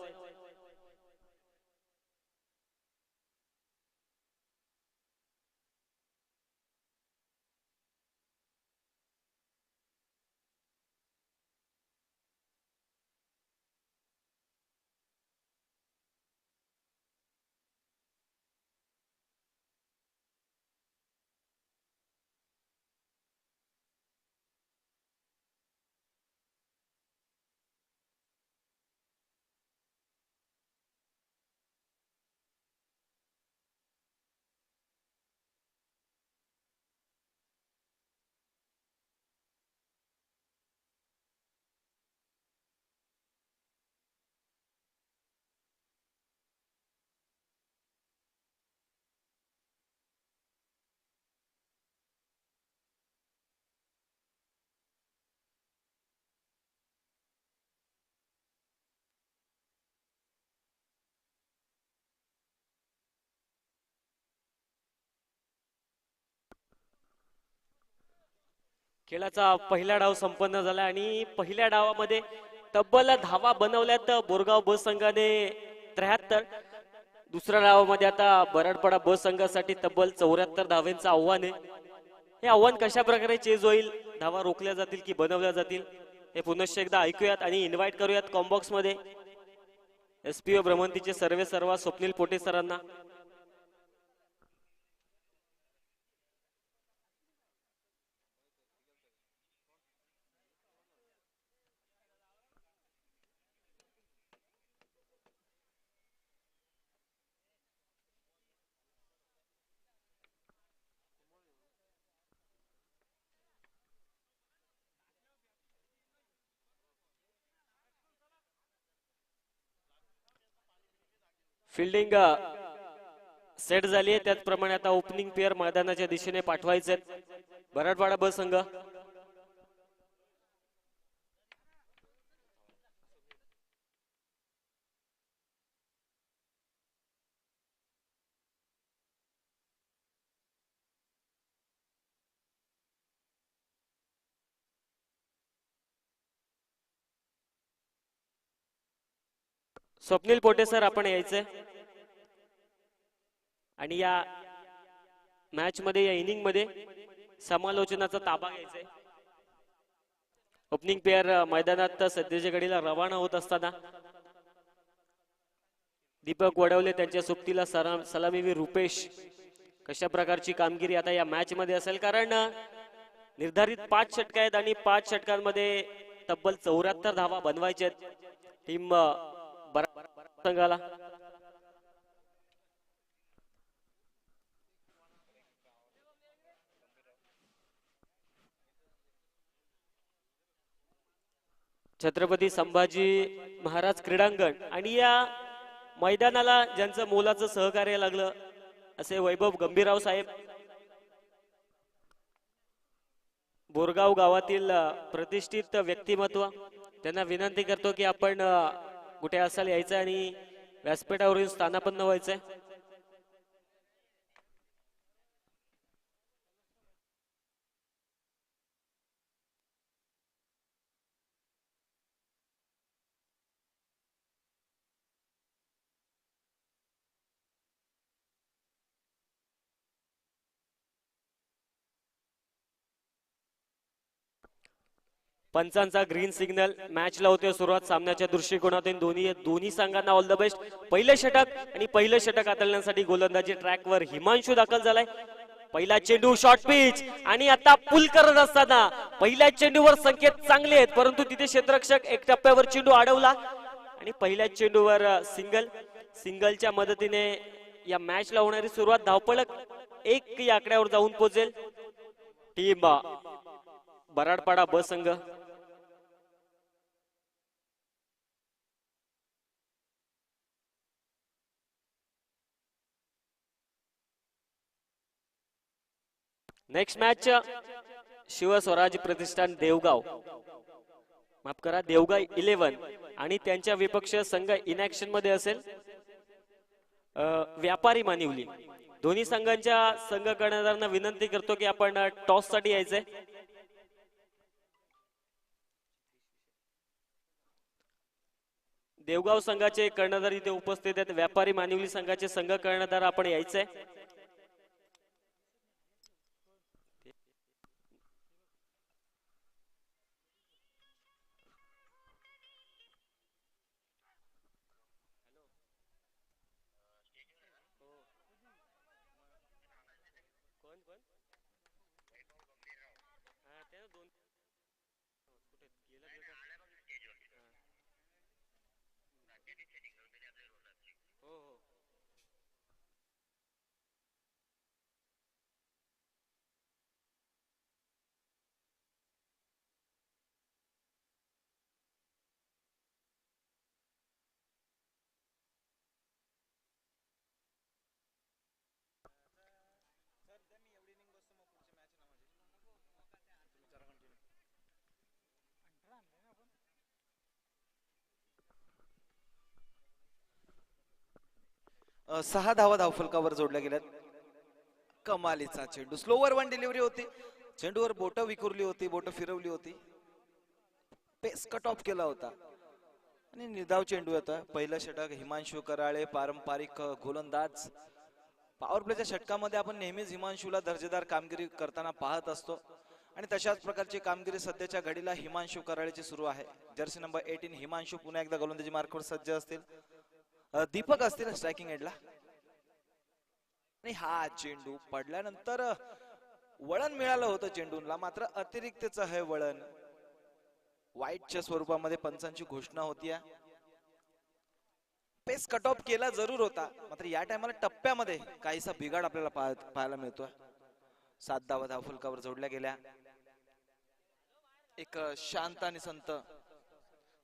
खेळाचा पहिला डाव संपन्न झाला आणि पहिल्या डावामध्ये तब्बल धावा बनवल्यात बोरगाव ब संघाने 73. दुसऱ्या डावामध्ये आता बराडपाडा ब संघासाठी तब्बल 74 धावेंचं आव्हान आहे. हे आव्हान कशा प्रकारे चेज होईल, धावा रोखल्या जातील की बनवल्या जातील हे पुनश्च एकदा ऐकूयात आणि इन्व्हाइट करूयात कॉम्बॉक्स मध्ये एसपीओ भ्रमंतीचे सर्वा स्वप्नील पोटे सरांना. फिल्डिंग सेट झाली आहे. त्याचप्रमाणे आता ओपनिंग पेअर मैदानाच्या दिशेने पाठवायचे बराडवाडा ब संघ. स्वप्नील पोटे सर आपण यायचंय आणि या मॅच मध्ये या इनिंग मध्ये समालोचनाचा ताबा घ्यायचाय. ओपनिंग पेअर मैदानात सध्याच्या घडीला रवाना होत असताना दीपक वडवले त्यांच्या सोबतीला सलामीवीर रुपेश कशा प्रकारची कामगिरी आता या मॅच मध्ये असेल, कारण निर्धारित 5 षटक आहेत आणि 5 षटकांमध्ये तब्बल 74 धावा बनवायच्या आहेत टीम संघाला. छत्रपती संभाजी महाराज क्रीडांगण आणि या मैदानाला ज्यांचं मोलाचं सहकार्य लागलं असे वैभव गंभीरराव साहेब, बोरगाव गावातील प्रतिष्ठित व्यक्तिमत्व, त्यांना विनंती करतो की आपण कुठे असाल यायचं आणि व्यासपीठावरून स्थानापन्न व्हायचंय. पंचांचा ग्रीन सिग्नल. मॅचला होते सुरुवात. सामन्याच्या दृष्टिकोनातून दोन्ही संघांना ऑल द बेस्ट. पहिलं षटक आणि पहिलं षटक हाताळण्यासाठी गोलंदाजी ट्रॅकवर हिमांशू दाखल झालाय. पहिला चेंडू शॉर्ट पिच आणि आता पुल करत असताना पहिल्या चेंडूवर संकेत चांगले आहेत, परंतु तिथे क्षेत्ररक्षक एक टप्प्यावर चेंडू अडवला आणि पहिल्या चेंडूवर सिंगलच्या मदतीने या मॅचला होणारी सुरुवात धावपळक एक या आकड्यावर जाऊन पोहोचेल. टीम बराडपाडा ब संघ. नेक्स्ट मॅच शिवस्वराज प्रतिष्ठान देवगाव, माफ करा देवगाव 11 आणि त्यांच्या विपक्ष संघ इनॅक्शन मध्ये असेल व्यापारी मानिवली. दोन्ही संघांच्या संघ कर्णधारांना विनंती करतो की आपण टॉस साठी यायचंय. देवगाव संघाचे कर्णधार इथे उपस्थित आहेत. व्यापारी मानिवली संघाचे संघ कर्णधार आपण यायचंय. सहा धावा धावफलकावर जोडल्या गेल्यात. कमालीचा चेंडू, स्लोवर वन डिलिव्हरी होती. चेंडूवर बोट विखुरली होती, बोट फिरवली होती, पेस कट ऑफ केला होता आणि निर्धाव चेंडू येतोय. पहिलं षटक हिमांशू कराळे, पारंपरिक गोलंदाज. पॉवर प्लेच्या षटकामध्ये आपण नेहमीच हिमांशूला दर्जेदार कामगिरी करताना पाहत असतो आणि तशाच प्रकारची कामगिरी सध्याच्या घडीला हिमांशू कराळेची सुरू आहे. जर्सी नंबर 18 हिमांशू पुन्हा एकदा गोलंदाजी मार्कवर सज्ज असतील. दीपक असतील स्ट्रायकिंग एंडला. आणि हा चेंडू पडल्यानंतर वळण मिळालं होतं चेंडूला, मात्र अतिरिक्तच हे वळण वाईटच्या स्वरूपामध्ये पंचांची घोषणा होती. पेस कट ऑफ केला जरूर होता, मात्र या टायमाला टप्प्यामध्ये काहीसा बिघाड आपल्याला पाहायला मिळतोय. 7 धावा धावफलकावर जोडल्या गेल्या. एक शांत आणि संत.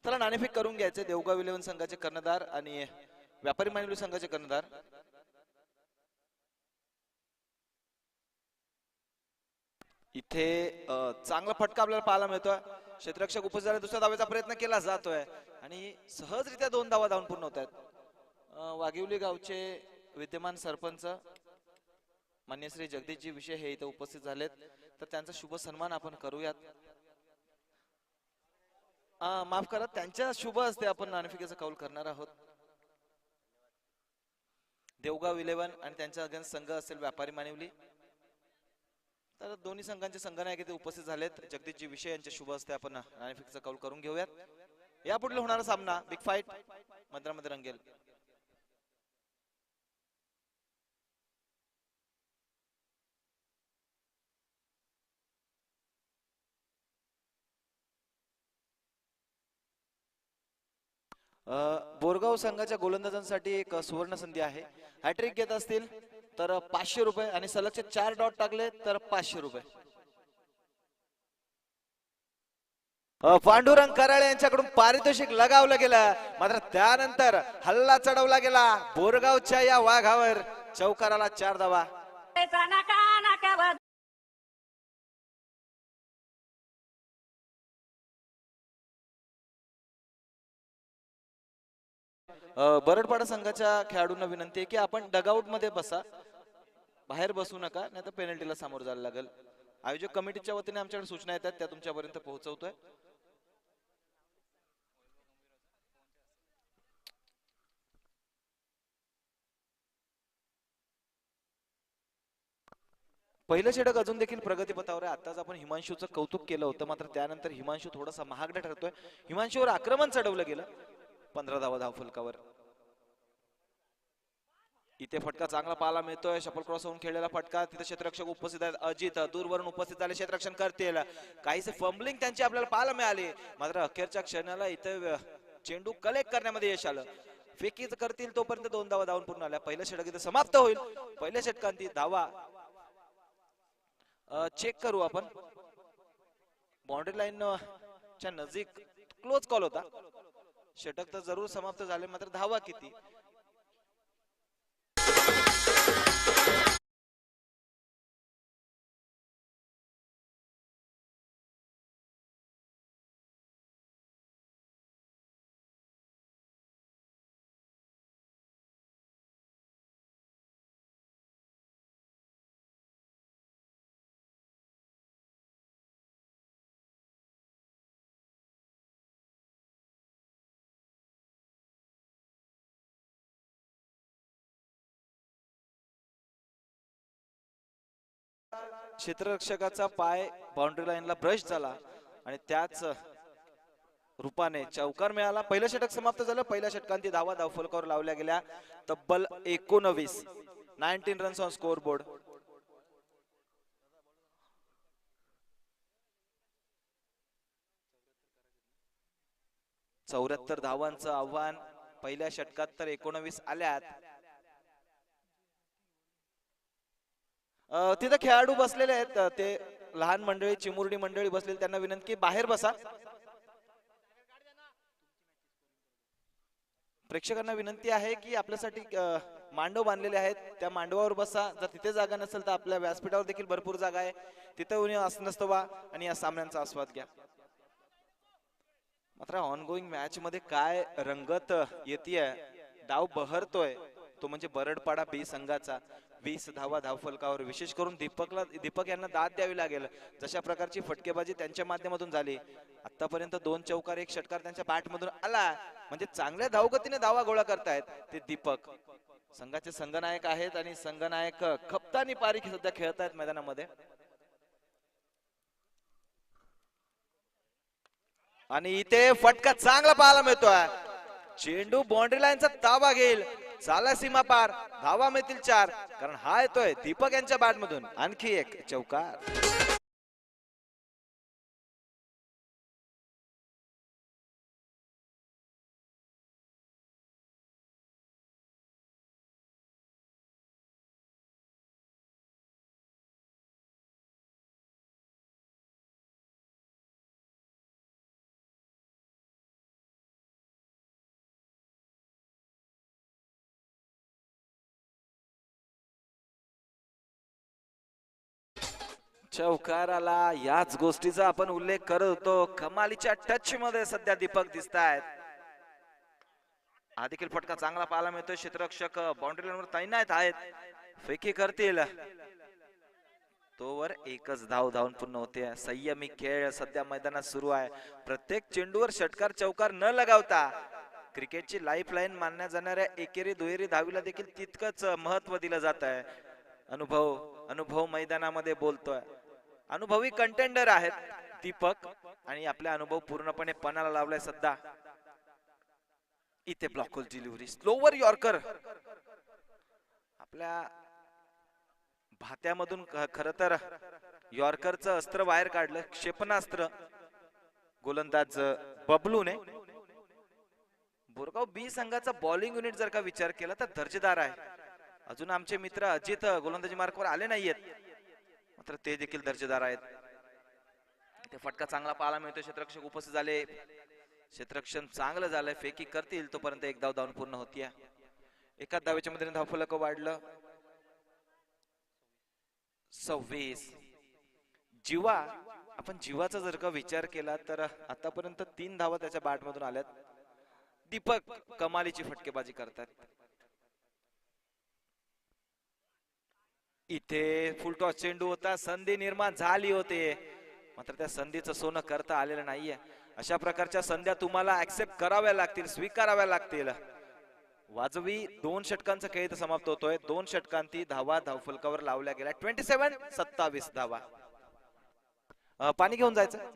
चला नाणेफेक करून घ्यायचे. देवगाव 11 संघाचे कर्णधार आणि व्यापारी मानिवली संघाचे कर्णधार. इथे चांगला फटका आपल्याला पाहायला मिळतोय. क्षेत्ररक्षक उपस्थित झाले. दुसऱ्या धावेचा प्रयत्न केला जातोय आणि सहजरित्या 2 धावा धावून पूर्ण होत आहेत. वाघिवली गावचे विद्यमान सरपंच मान्य श्री जगदीशजी विषय हे इथे उपस्थित झालेत, तर त्यांचा शुभ सन्मान आपण करूयात. माफ करा, त्यांच्या शुभ हस्ते आपण नाणेफेकीचा कौल करणार आहोत. देवगाव 11 आणि त्यांच्या अगेन्स्ट संघ असेल व्यापारी मानिवली. तर दोन्ही संघांचे संघनायक इथे उपस्थित झालेत. जगदीशजी विषय यांच्या शुभ हस्ते आपण नाणेफेकीचा कौल करून घेऊयात. यापुढे होणारा सामना बिग फाईट मैदानामध्ये रंगेल. बोरगाव संघाच्या गोलंदाजांसाठी एक सुवर्ण संधी आहे. हॅट्रिक घेत असतील तर 500 रुपये आणि सलगचे 4 डॉट टाकले तर 500 रुपये. पांडुरंग कराळे यांच्याकडून पारितोषिक लगावलं गेलं, मात्र त्यानंतर हल्ला चढवला गेला बोरगावच्या या वाघावर. चौकाराला 4 धावा. बरडपाडा संघाच्या खेळाडूंना विनंती आहे की आपण डगआउट मध्ये बसा, बाहेर बसू नका, नाही तर पेनल्टीला सामोरं जायला लागेल. आयोजक कमिटीच्या वतीने आमच्याकडे सूचना येतात, त्या तुमच्यापर्यंत पोहोचवतोय. पहिलं षटक अजून देखील प्रगतीपथावर आहे. आताच आपण हिमांशूचं कौतुक केलं होतं, मात्र त्यानंतर हिमांशू थोडासा महागडा ठरतोय. हिमांशूवर आक्रमण चढवलं गेलं. 15 धावा धावफलकावर. इथे फटका चांगला पाहायला मिळतोय. शफल क्रॉस होऊन खेळलेला फटका. तिथे क्षेत्ररक्षक उपस्थित आहेत. अजित दूरवरून उपस्थित झाले, क्षेत्ररक्षण करतील. काहीसे फंबलिंग त्यांची आपल्याला पाहायला मिळाली, मात्र अखेरच्या क्षणाला इथे चेंडू कलेक्ट करण्यामध्ये यश आलं. फेकीच करतील तोपर्यंत 2 धावा धावून पूर्ण आल्या. पहिलं षटक इथे समाप्त होईल. पहिल्या षटकांती धावा चेक करू आपण. बाउंड्री लाईन च्या नजीक क्लोज कॉल होता. षटक तर जरूर समाप्त झाले, मात्र धावा किती? क्षेत्ररक्षकाचा पाय बाउंड्री लाईनला ब्रश झाला आणि त्याच रूपाने चौकार मिळाला. पहिलं षटक समाप्त झालं. पहिल्या षटकांती धावा धावफलकावर लावल्या गेल्या. तब्बल 19 रन्स ऑन स्कोर बोर्ड. चौऱ्याहत्तर धावांचं आव्हान. पहिल्या षटकात तर 19 आल्यात. तिथे खेळाडू बसलेले आहेत. ते लहान मंडळी, चिमुरडी मंडळी बसलेली, त्यांना विनंती की बाहेर बसा. प्रेक्षकांना विनंती आहे की आपल्यासाठी मांडव बांधलेले आहेत, त्या मांडवावर बसा. जर तिथे जागा नसेल तर आपल्या व्यासपीठावर देखील भरपूर जागा आहे, तिथे उन्ही असं वा आणि या सामन्यांचा आस्वाद घ्या. मात्र ऑनगोईंग मॅच मध्ये काय रंगत येते, डाव बहरतोय तो म्हणजे बरडपाडा बी संघाचा. 20 धावा धावफलकावर. विशेष करून दीपक यांना दाद द्यावी लागेल. जशा प्रकारची फटकेबाजी त्यांच्या माध्यमातून झाली आतापर्यंत, 2 चौकार 1 षटकार त्यांच्या बॅट मधून आला, म्हणजे चांगल्या धावगतीने धावा गोळा करतायत ते दीपक. संघाचे संघनायक आहेत आणि संघनायक कप्तानी पारीख सध्या खेळत आहेत मैदानामध्ये. आणि इथे फटका चांगला पाहायला मिळतोय. चेंडू बाउंड्री लाईनचा ताबा घेईल, चाला सीमा पार, धावा मिळतील 4, कारण हा येतोय दीपक यांच्या बॅट मधून आणखी एक चौकार. चौकाराला याच गोष्टीचा आपण उल्लेख करत होतो. कमालीच्या टच मध्ये सध्या दीपक दिसतायत. हा देखील फटका चांगला पाहायला मिळतोय. क्षेत्ररक्षक बाउंड्री लाईनवर तैनात आहेत, फेकी करतील तोवर एकच धाव धावून पूर्ण होते. संयमी खेळ सध्या मैदानात सुरू आहे. प्रत्येक चेंडूवर षटकार चौकार न लगावता क्रिकेटची लाईफ लाईन मानल्या जाणाऱ्या एकेरी दुहेरी धावीला देखील तितकंच महत्व दिलं जात आहे. अनुभव मैदानामध्ये बोलतोय. अनुभवी कंटेंडर आहेत दीपक आणि आपला अनुभव पूर्णपणे पणाला लावलाय सध्या. इथे block hole delivery, slower yorker आपल्या भात्यामधून खर तर यॉर्करचं अस्त्र बाहेर काढलं, क्षेपणास्त्र गोलंदाज बबलूने. बोरगाव बी संघाचा बॉलिंग युनिट जर का विचार केला तर दर्जेदार आहे. अजून आमचे मित्र अजित गोलंदाजी मार्कवर आले नाहीयेत, मात्र ते देखील दर्जेदार आहेत. ते फटका चांगला पाहायला मिळतो. क्षेत्ररक्षक उपस्थित झाले, क्षेत्ररक्षण चांगलं झालंय, फेकी करतील तोपर्यंत एक धाव धावून पूर्ण होतीये. एका धावेच्या मध्ये धावफलक वाढलं. 26. जीवा, आपण जीवाचा जर का विचार केला तर आतापर्यंत 3 धावा त्याच्या बॅट मधून आल्यात. दीपक कमालीची फटकेबाजी करतात. इथे फुलटॉस चेंडू होता, संधी निर्माण झाली होते, मात्र त्या संधीचं सोनं करता आलेलं नाहीये. अशा प्रकारच्या संध्या तुम्हाला ऍक्सेप्ट कराव्या लागतील, स्वीकाराव्या लागतील. वाजवी 2 षटकांचा खेळ इथं समाप्त होतोय. 2 षटकांती धावा धावफलकावर लावल्या गेल्या. 27 धावा. पाणी घेऊन जायचं.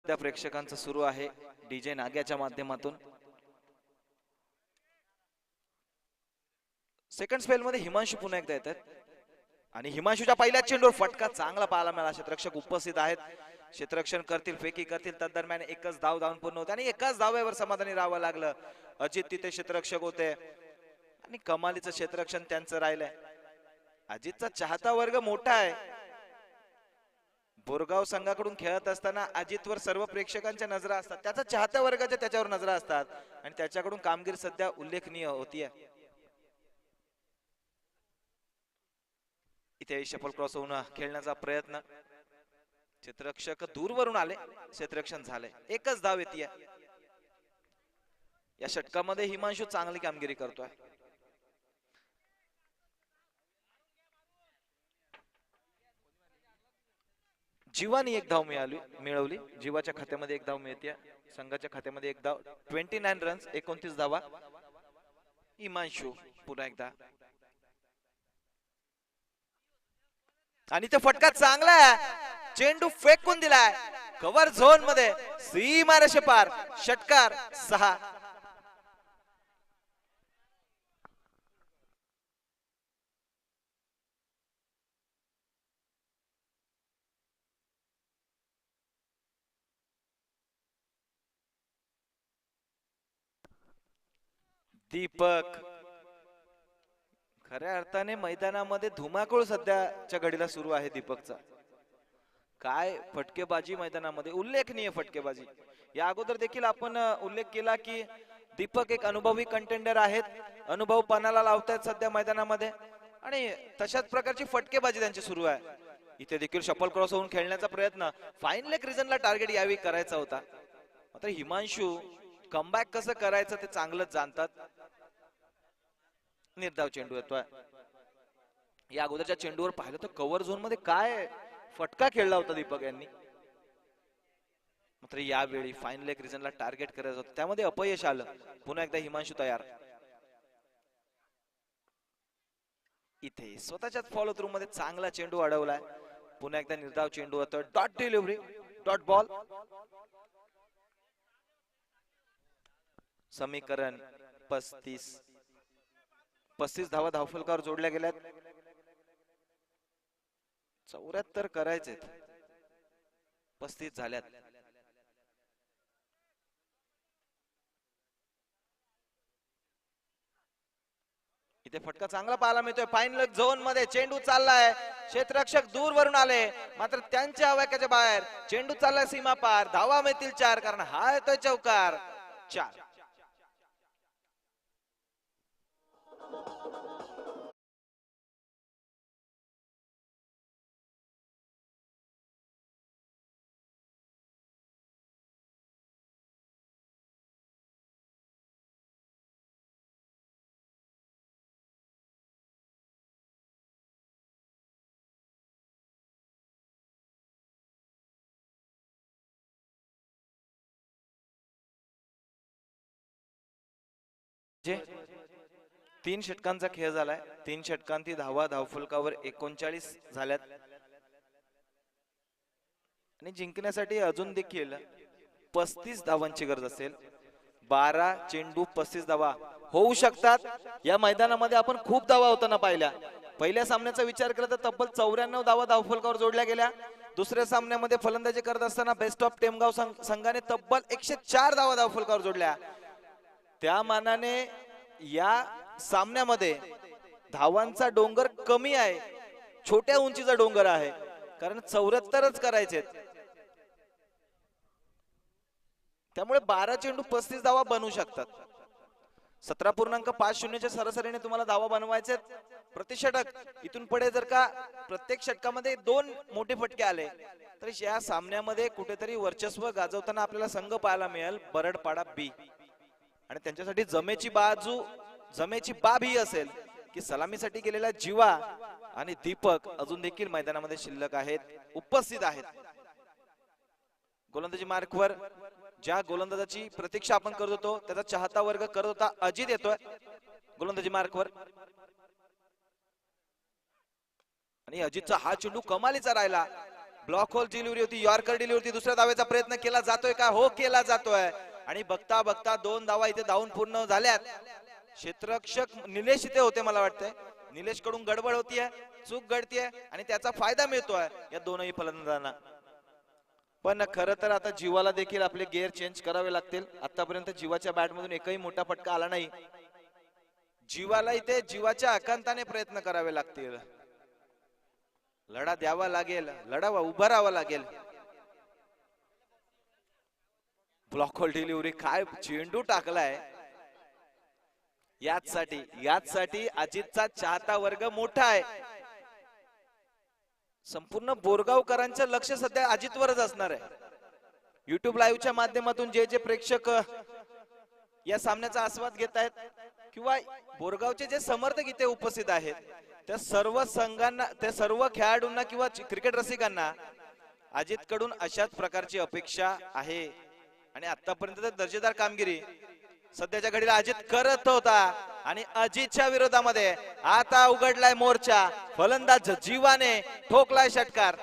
त्या प्रेक्षकांचं सुरू आहे डीजे नाग्याच्या माध्यमातून. सेकंड स्पेल मध्ये हिमांशू पुन्हा एकदा येतात आणि हिमांशूच्या पहिल्या चेंडूवर फटका चांगला पाहायला मिळाला. क्षेत्ररक्षक उपस्थित आहेत, क्षेत्ररक्षण करतील, फेकी करतील. तदरम्यान एकच धाव धावून पूर्ण होते आणि एकाच धाव्यावर समाधानी राहावं लागलं. अजित तिथे क्षेत्ररक्षक होते आणि कमालीचं क्षेत्ररक्षण त्यांचं राहिलंय. अजितचा चाहता वर्ग मोठा आहे. बोरगाव संघाकडून खेळत असताना अजितवर सर्व प्रेक्षकांच्या नजरा असतात, त्याचा चाहत्या वर्गाच्या त्याच्यावर नजरा असतात आणि त्याच्याकडून कामगिरी सध्या उल्लेखनीय होतीये. इथे शफल क्रॉस होऊन खेळण्याचा प्रयत्न, क्षेत्ररक्षक दूरवरून आले, क्षेत्ररक्षण झाले. एकच धाव येते. या षटकामध्ये हिमांशू चांगली कामगिरी करतोय. जीवानी एक धाव मिळवली. जीवाच्या खात्यामध्ये एक धाव मिळते, संघाच्या खात्यामध्ये एक धाव. 29 रन्स, 29 धावा. हिमांशू पुन्हा एकदा आणि ते फटका चांगला आहे. चेंडू फेकून दिलाय कव्हर झोन मध्ये, सीमारेषे पार. षटकार 6. दीपक खऱ्या अर्थाने मैदानामध्ये धुमाकूळ सध्याच्या घडीला सुरू आहे. दीपकचा काय फटकेबाजी मैदानामध्ये, उल्लेखनीय फटकेबाजी. या अगोदर देखील आपण उल्लेख केला की दीपक एक अनुभवी कंटेंडर आहेत, अनुभव पणाला लावतायत सध्या मैदानामध्ये आणि तशाच प्रकारची फटकेबाजी त्यांची सुरू आहे. इथे देखील शफल क्रॉस होऊन खेळण्याचा प्रयत्न, फाईन लेग रिजनला टार्गेट यावेळी करायचा होता. मात्र हिमांशू कमबॅक कसं करायचं ते चांगलंच जाणतात. निर्धाव चेंडू येतोय. या अगोदरच्या चेंडूवर पाहिलं तर कव्हर झोन मध्ये काय फटका खेळला होता दीपक यांनी. मात्र यावेळी फाईन लेग रिजनला टार्गेट करायचं होतं, त्यामध्ये अपयश आलं. पुन्हा एकदा हिमांशू तयार. इथे स्वतःच्याच फॉलो थ्रू मध्ये चांगला चेंडू अडवलाय. पुन्हा एकदा निर्धाव चेंडू होतोय. Dot delivery, dot ball. समीकरण 35 धावा धावफलकावर जोडल्या गेल्यात. 74 करायचे, 35 झाल्यात. इथे फटका चांगला पाहायला मिळतोय. फाईन लेग झोन मध्ये चेंडू चाललाय, क्षेत्ररक्षक दूरवरून आले मात्र त्यांच्या आवाक्याच्या बाहेर. चेंडू चाललाय सीमा पार. धावा मिळतील 4 कारण हा येतोय चौकार. 4. तीन षटकांचा खेळ झालाय. 3 षटकांती धावा धावफलकावर 39 झाल्यात आणि जिंकण्यासाठी अजून देखील 35 धावांची गरज असेल. 12 चेंडू 35 धावा होऊ शकतात. या मैदानामध्ये आपण खूप धावा होताना पाहिल्या. पहिल्या सामन्याचा विचार केला तर तब्बल 94 धावा धावफलकावर जोडल्या गेल्या. दुसऱ्या सामन्यामध्ये फलंदाजी करत असताना बेस्ट ऑफ टेमगाव संघाने तब्बल 104 धावा धावफलकावर जोडल्या. त्या मानाने या सामन्यामध्ये धावांचा डोंगर कमी आहे, छोट्या उंचीचा डोंगर आहे, कारण 74च करायचे. त्यामुळे 12 चेंडू 35 धावा बनवू शकतात. 17.50च्या सरासरीने तुम्हाला धावा बनवायचे प्रति षटक. इथून पुढे जर का प्रत्येक षटकामध्ये 2 मोठे फटके आले तर या सामन्यामध्ये कुठेतरी वर्चस्व गाजवताना आपल्याला संघ पाहायला मिळेल बरडपाडा बी. आणि त्यांच्यासाठी जमेची बाब ही असेल की सलामीसाठी गेलेला जीवा आणि दीपक अजून देखील मैदानामध्ये शिल्लक आहेत, उपस्थित आहेत. गोलंदाजी मार्कवर ज्या गोलंदाजाची प्रतीक्षा आपण करत होतो त्याचा चाहता वर्ग करत होता. अजित येतोय गोलंदाजी मार्कवर आणि अजितचा हा चेंडू कमालीचा राहिला. ब्लॉक होल डिलिव्हरी होती, यॉर्कर डिलिव्हरी होती. दुसऱ्या धावेचा प्रयत्न केला जातोय का? हो, केला जातोय. आणि बघता बघता 2 धावा इथे धावून पूर्ण झाल्यात. क्षेत्ररक्षक निलेश इथे होते, मला वाटतंय निलेश कडून गडबड होतीये, चूक घडतीये आणि त्याचा फायदा मिळतोय या दोनही फलंदाजांना. पण खरं तर आता जीवाला देखील आपले गिअर चेंज करावे लागतील. आतापर्यंत जीवाच्या बॅट मधून एकही मोठा फटका आला नाही. जीवाला इथे जीवाच्या आकांताने प्रयत्न करावे लागतील. लढा द्यावा लागेल, लढावा उभा राहावा लागेल. ब्लॉक होल डिलिव्हरी, काय चेंडू टाकलाय. याचसाठी अजितचा चाहता वर्ग मोठा आहे. संपूर्ण बोरगावकरांचं लक्ष सध्या अजितवरच असणार आहे. युट्यूब लाईव्हच्या माध्यमातून जे प्रेक्षक या सामन्याचा आस्वाद घेत आहेत किंवा बोरगावचे जे समर्थक इथे उपस्थित आहेत त्या सर्व संघांना, त्या सर्व खेळाडूंना किंवा क्रिकेट रसिकांना अजित कडून अशाच प्रकारची अपेक्षा आहे. आणि आतापर्यंत दर्जेदार कामगिरी सध्याच्या घडीला अजित करत होता आणि अजितच्या विरोधामध्ये आता उघडलाय मोर्चा. फलंदाज जीवाने ठोकलाय षटकार.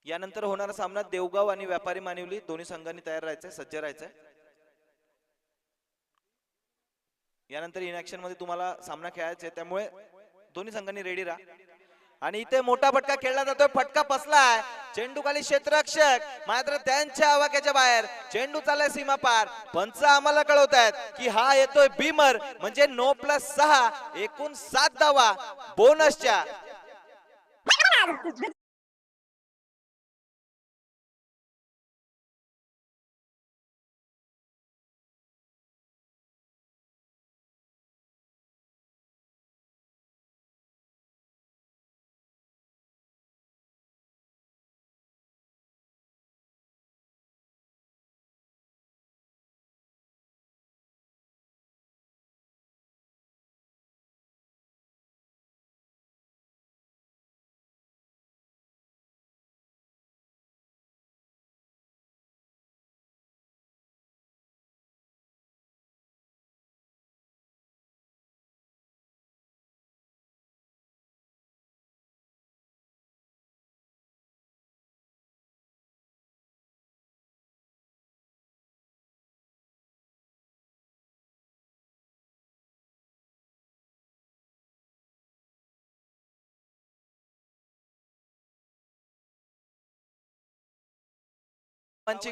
यानंतर होणारा सामना देवगाव आणि व्यापारी मानिवली दोन्ही संघांनी तयार राहायचंय, सज्ज राहायचंय. यानंतर इन ऍक्शन मध्ये तुम्हाला सामना खेळायचा आहे, त्यामुळे दोन्ही संघांनी रेडी राहा. आणि इथे मोठा फटका खेळला जातोय, फटका बसलाय. चेंडू खाली क्षेत्ररक्षक मात्र त्यांच्या आवाक्याच्या बाहेर. चेंडू चाललाय सीमा पार. पंच आम्हाला कळवतायत की हा येतोय बीमर, म्हणजे 9+6 एकूण 7 धावा बोनसच्या.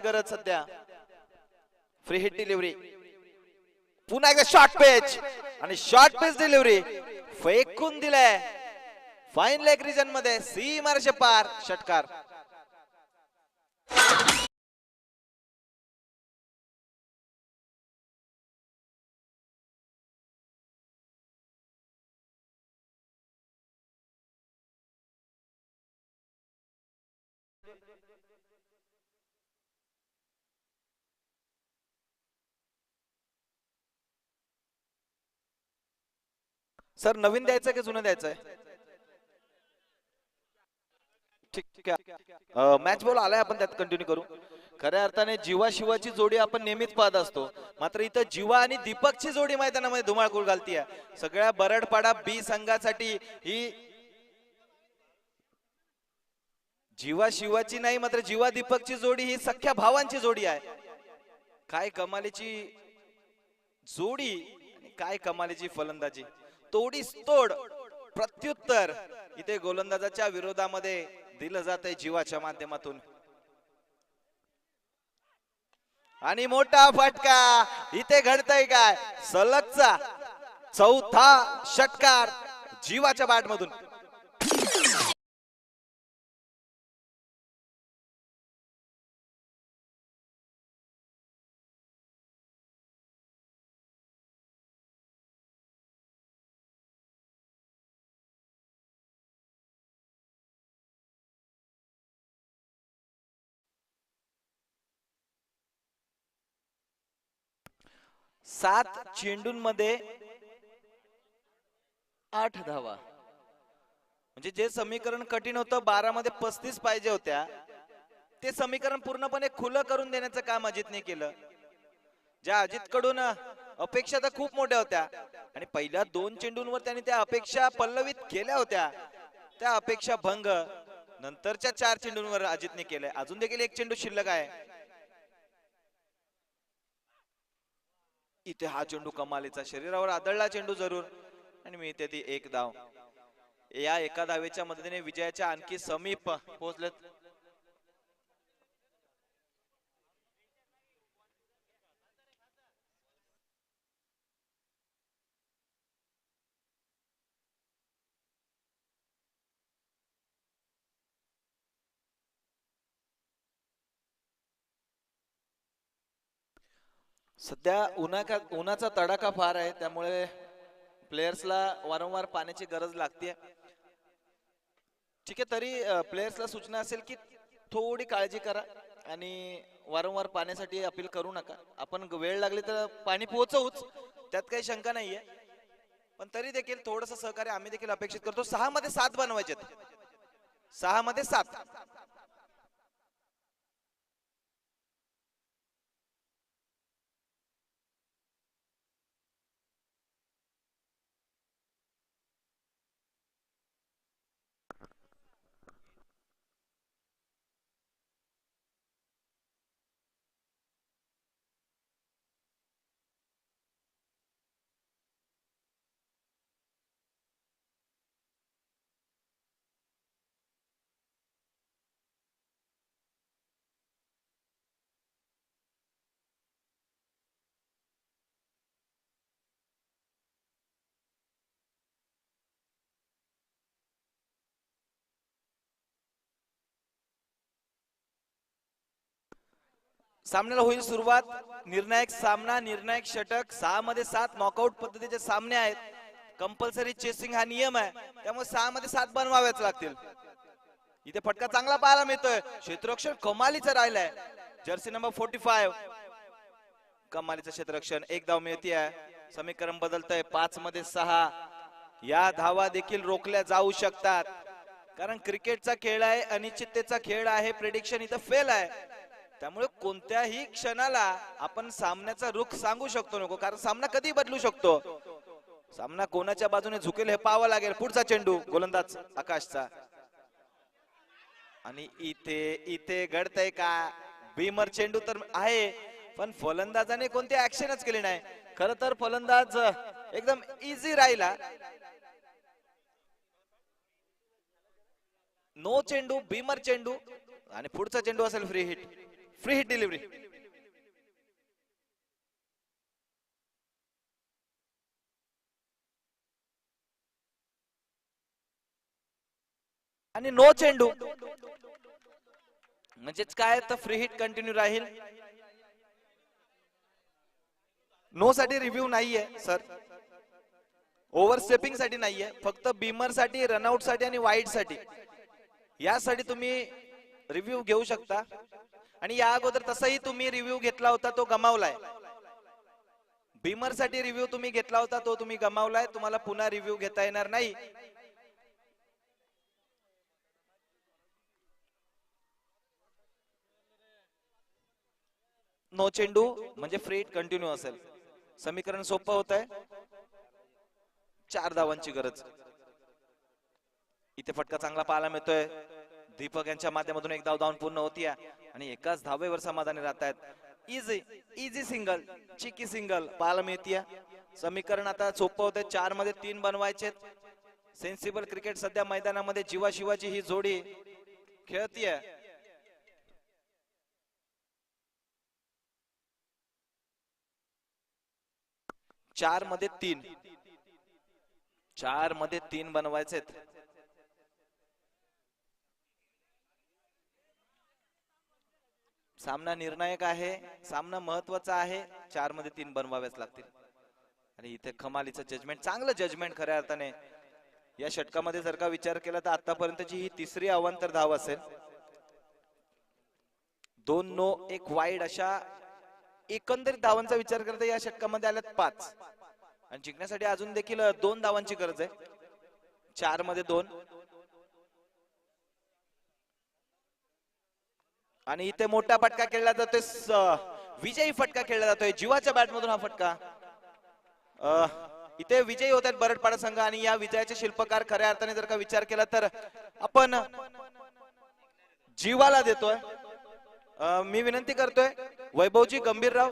गरज सध्या फ्री हिट डिलिव्हरी, पुन्हा एकदा शॉर्ट पेच आणि शॉर्ट पेच डिलिव्हरी फेकून दिलाय फाईन लेग रिजन मध्ये, सीमारेषे पार षटकार. सर नवीन द्यायचं की जुनं द्यायचंय? ठीक आहे, मॅच बॉल आलाय, आपण त्यात कंटिन्यू करू. खऱ्या अर्थाने जीवा शिवाची जोडी आपण नेहमीच पाहत असतो, मात्र इथं जीवा आणि दीपकची जोडी मैदानामध्ये धुमाकूळ घालतीये. सगळ्या बरडपाडा बी संघासाठी ही जीवा शिवाची नाही, मात्र जीवा दीपकची जोडी ही सख्या भावांची जोडी आहे. काय कमालीची जोडी, काय कमालीची फलंदाजी, तोडीस तोड प्रत्युत्तर इथे गोलंदाजाच्या विरोधामध्ये दिलं जात आहे जीवाच्या माध्यमातून. आणि मोठा फटका इथे घडतंय काय, सलगचा चौथा षटकार जीवाच्या बॅट मधून. सात चेंडूंमध्ये 8 धावा, म्हणजे जे समीकरण कठीण होतं 12 मध्ये 35 पाहिजे होत्या, ते समीकरण पूर्णपणे खुलं करून देण्याचं काम अजितने केलं. ज्या अजित कडून अपेक्षा तर खूप मोठ्या होत्या आणि पहिल्या 2 चेंडूंवर त्यांनी त्या अपेक्षा पल्लवित केल्या होत्या, त्या अपेक्षा भंग नंतरच्या 4 चेंडूंवर अजितने केलंय. अजून देखील 1 चेंडू शिल्लक आहे. इथे हा चेंडू कमालीचा, शरीरावर आदळला चेंडू जरूर, आणि मी इथे ती 1 धाव. या एका धावेच्या मदतीने विजयाच्या आणखी समीप पोहोचलेत. सध्या उन्हाचा तडाखा फार आहे, त्यामुळे प्लेयर्सला वारंवार पाण्याची गरज लागते. ठीक आहे, तरी प्लेयर्सला सूचना असेल की थोडी काळजी करा आणि वारंवार पाण्यासाठी अपील करू नका. आपण वेळ लागली तर पाणी पोहोचवूच, त्यात काही शंका नाहीये, पण तरी देखील थोडंसं सहकार्य आम्ही देखील अपेक्षित करतो. 6 मध्ये 7 बनवायचे, 6 मध्ये 7. सामन्याला होईल सुरुवात. निर्णायक सामना, निर्णायक षटक, 6 मध्ये 7 नॉकआउट पद्धतीचे सामने आहेत. कंपल्सरी चेसिंग हा नियम आहे, त्यामुळे 6 मध्ये 7 बनवावेच लागतील. इथे फटका चांगला पाहायला मिळतोय, क्षेत्ररक्षण कमालीचं राहिलंय. जर्सी नंबर 45 कमालीचं क्षेत्ररक्षण. 1 धाव मिळतीये, समीकरण बदलतंय 5 मध्ये 6. या धावा देखील रोखल्या जाऊ शकतात, कारण क्रिकेटचा खेळ आहे, अनिश्चिततेचा खेळ आहे. प्रेडिक्शन इथं फेल आहे, त्यामुळे कोणत्याही क्षणाला आपण सामन्याचा रुख सांगू शकतो नको, कारण सामना कधी बदलू शकतो. सामना कोणाच्या बाजूने झुकेल हे पाहावं लागेल. पुढचा चेंडू गोलंदाज आकाशचा, आणि इथे घडतंय का, भीमर चेंडू तर आहे, पण फलंदाजाने कोणती ऍक्शनच केली नाही. खर तर फलंदाज एकदम इझी राहिला. नो चेंडू, भीमर चेंडू, आणि पुढचा चेंडू असेल free hit. Free hit delivery. आणि नो चेंडू, म्हणजेच काय तर फ्री हिट कंटिन्यू राहील. नो साठी रिव्ह्यू नाहीये सर, ओव्हरस्टेपिंग साठी नाहीये, फक्त बीमर साठी, रनआउट साठी आणि वाईड साठी यासाठी तुम्ही रिव्ह्यू घेऊ शकता. आणि या अगोदर तसाही तुम्ही रिव्ह्यू घेतला होता, तो गमावलाय. बीमर साठी रिव्ह्यू तुम्ही घेतला होता, तो तुम्ही गमावलाय. तुम्हाला पुन्हा रिव्ह्यू घेता येणार नाही. नो चेंडू म्हणजे फ्री हिट कंटिन्यू असेल. समीकरण सोपं होत आहे. 4 धावांची गरज. इथे फटका चांगला पाहायला मिळतोय. दीपक यांच्या माध्यमातून एक धाव धावून पूर्ण होती आणि एकाच धावेवर समाधानी राहत आहेत. इझी इझी सिंगल, चिकी सिंगल पाहायला मिळतीये. समीकरण आता सोपं होत आहे. 4 मध्ये 3 बनवायचे. सेन्सिबल क्रिकेट सध्या मैदानामध्ये जीवा शिवाची ही जोडी खेळतीये. 4 मध्ये 3, 4 मध्ये 3 बनवायचे. सामना निर्णायक आहे, सामना महत्वाचा आहे. 4 मध्ये 3 बनवावेच लागतील. आणि इथे कमालीचं जजमेंट, चांगलं जजमेंट खऱ्या अर्थाने या षटकामध्ये जर का विचार केला तर आतापर्यंतची ही तिसरी अवांतर धाव असेल. 2 नो 1 वाईड अशा एकंदरीत धावांचा विचार करता या षटकामध्ये आल्यात 5 आणि जिंकण्यासाठी अजून देखील 2 धावांची गरज आहे. 4 मध्ये 2 आणि इथे मोठा फटका खेळला जातोय. विजयी फटका खेळला जातोय जीवाच्या बॅट मधून. हा फटका इथे विजयी होत आहेत बरडपाडा संघ आणि या विजयाचे शिल्पकार खऱ्या अर्थाने जर का विचार केला तर आपण जीवाला देतोय. मी विनंती करतोय वैभवजी गंभीरराव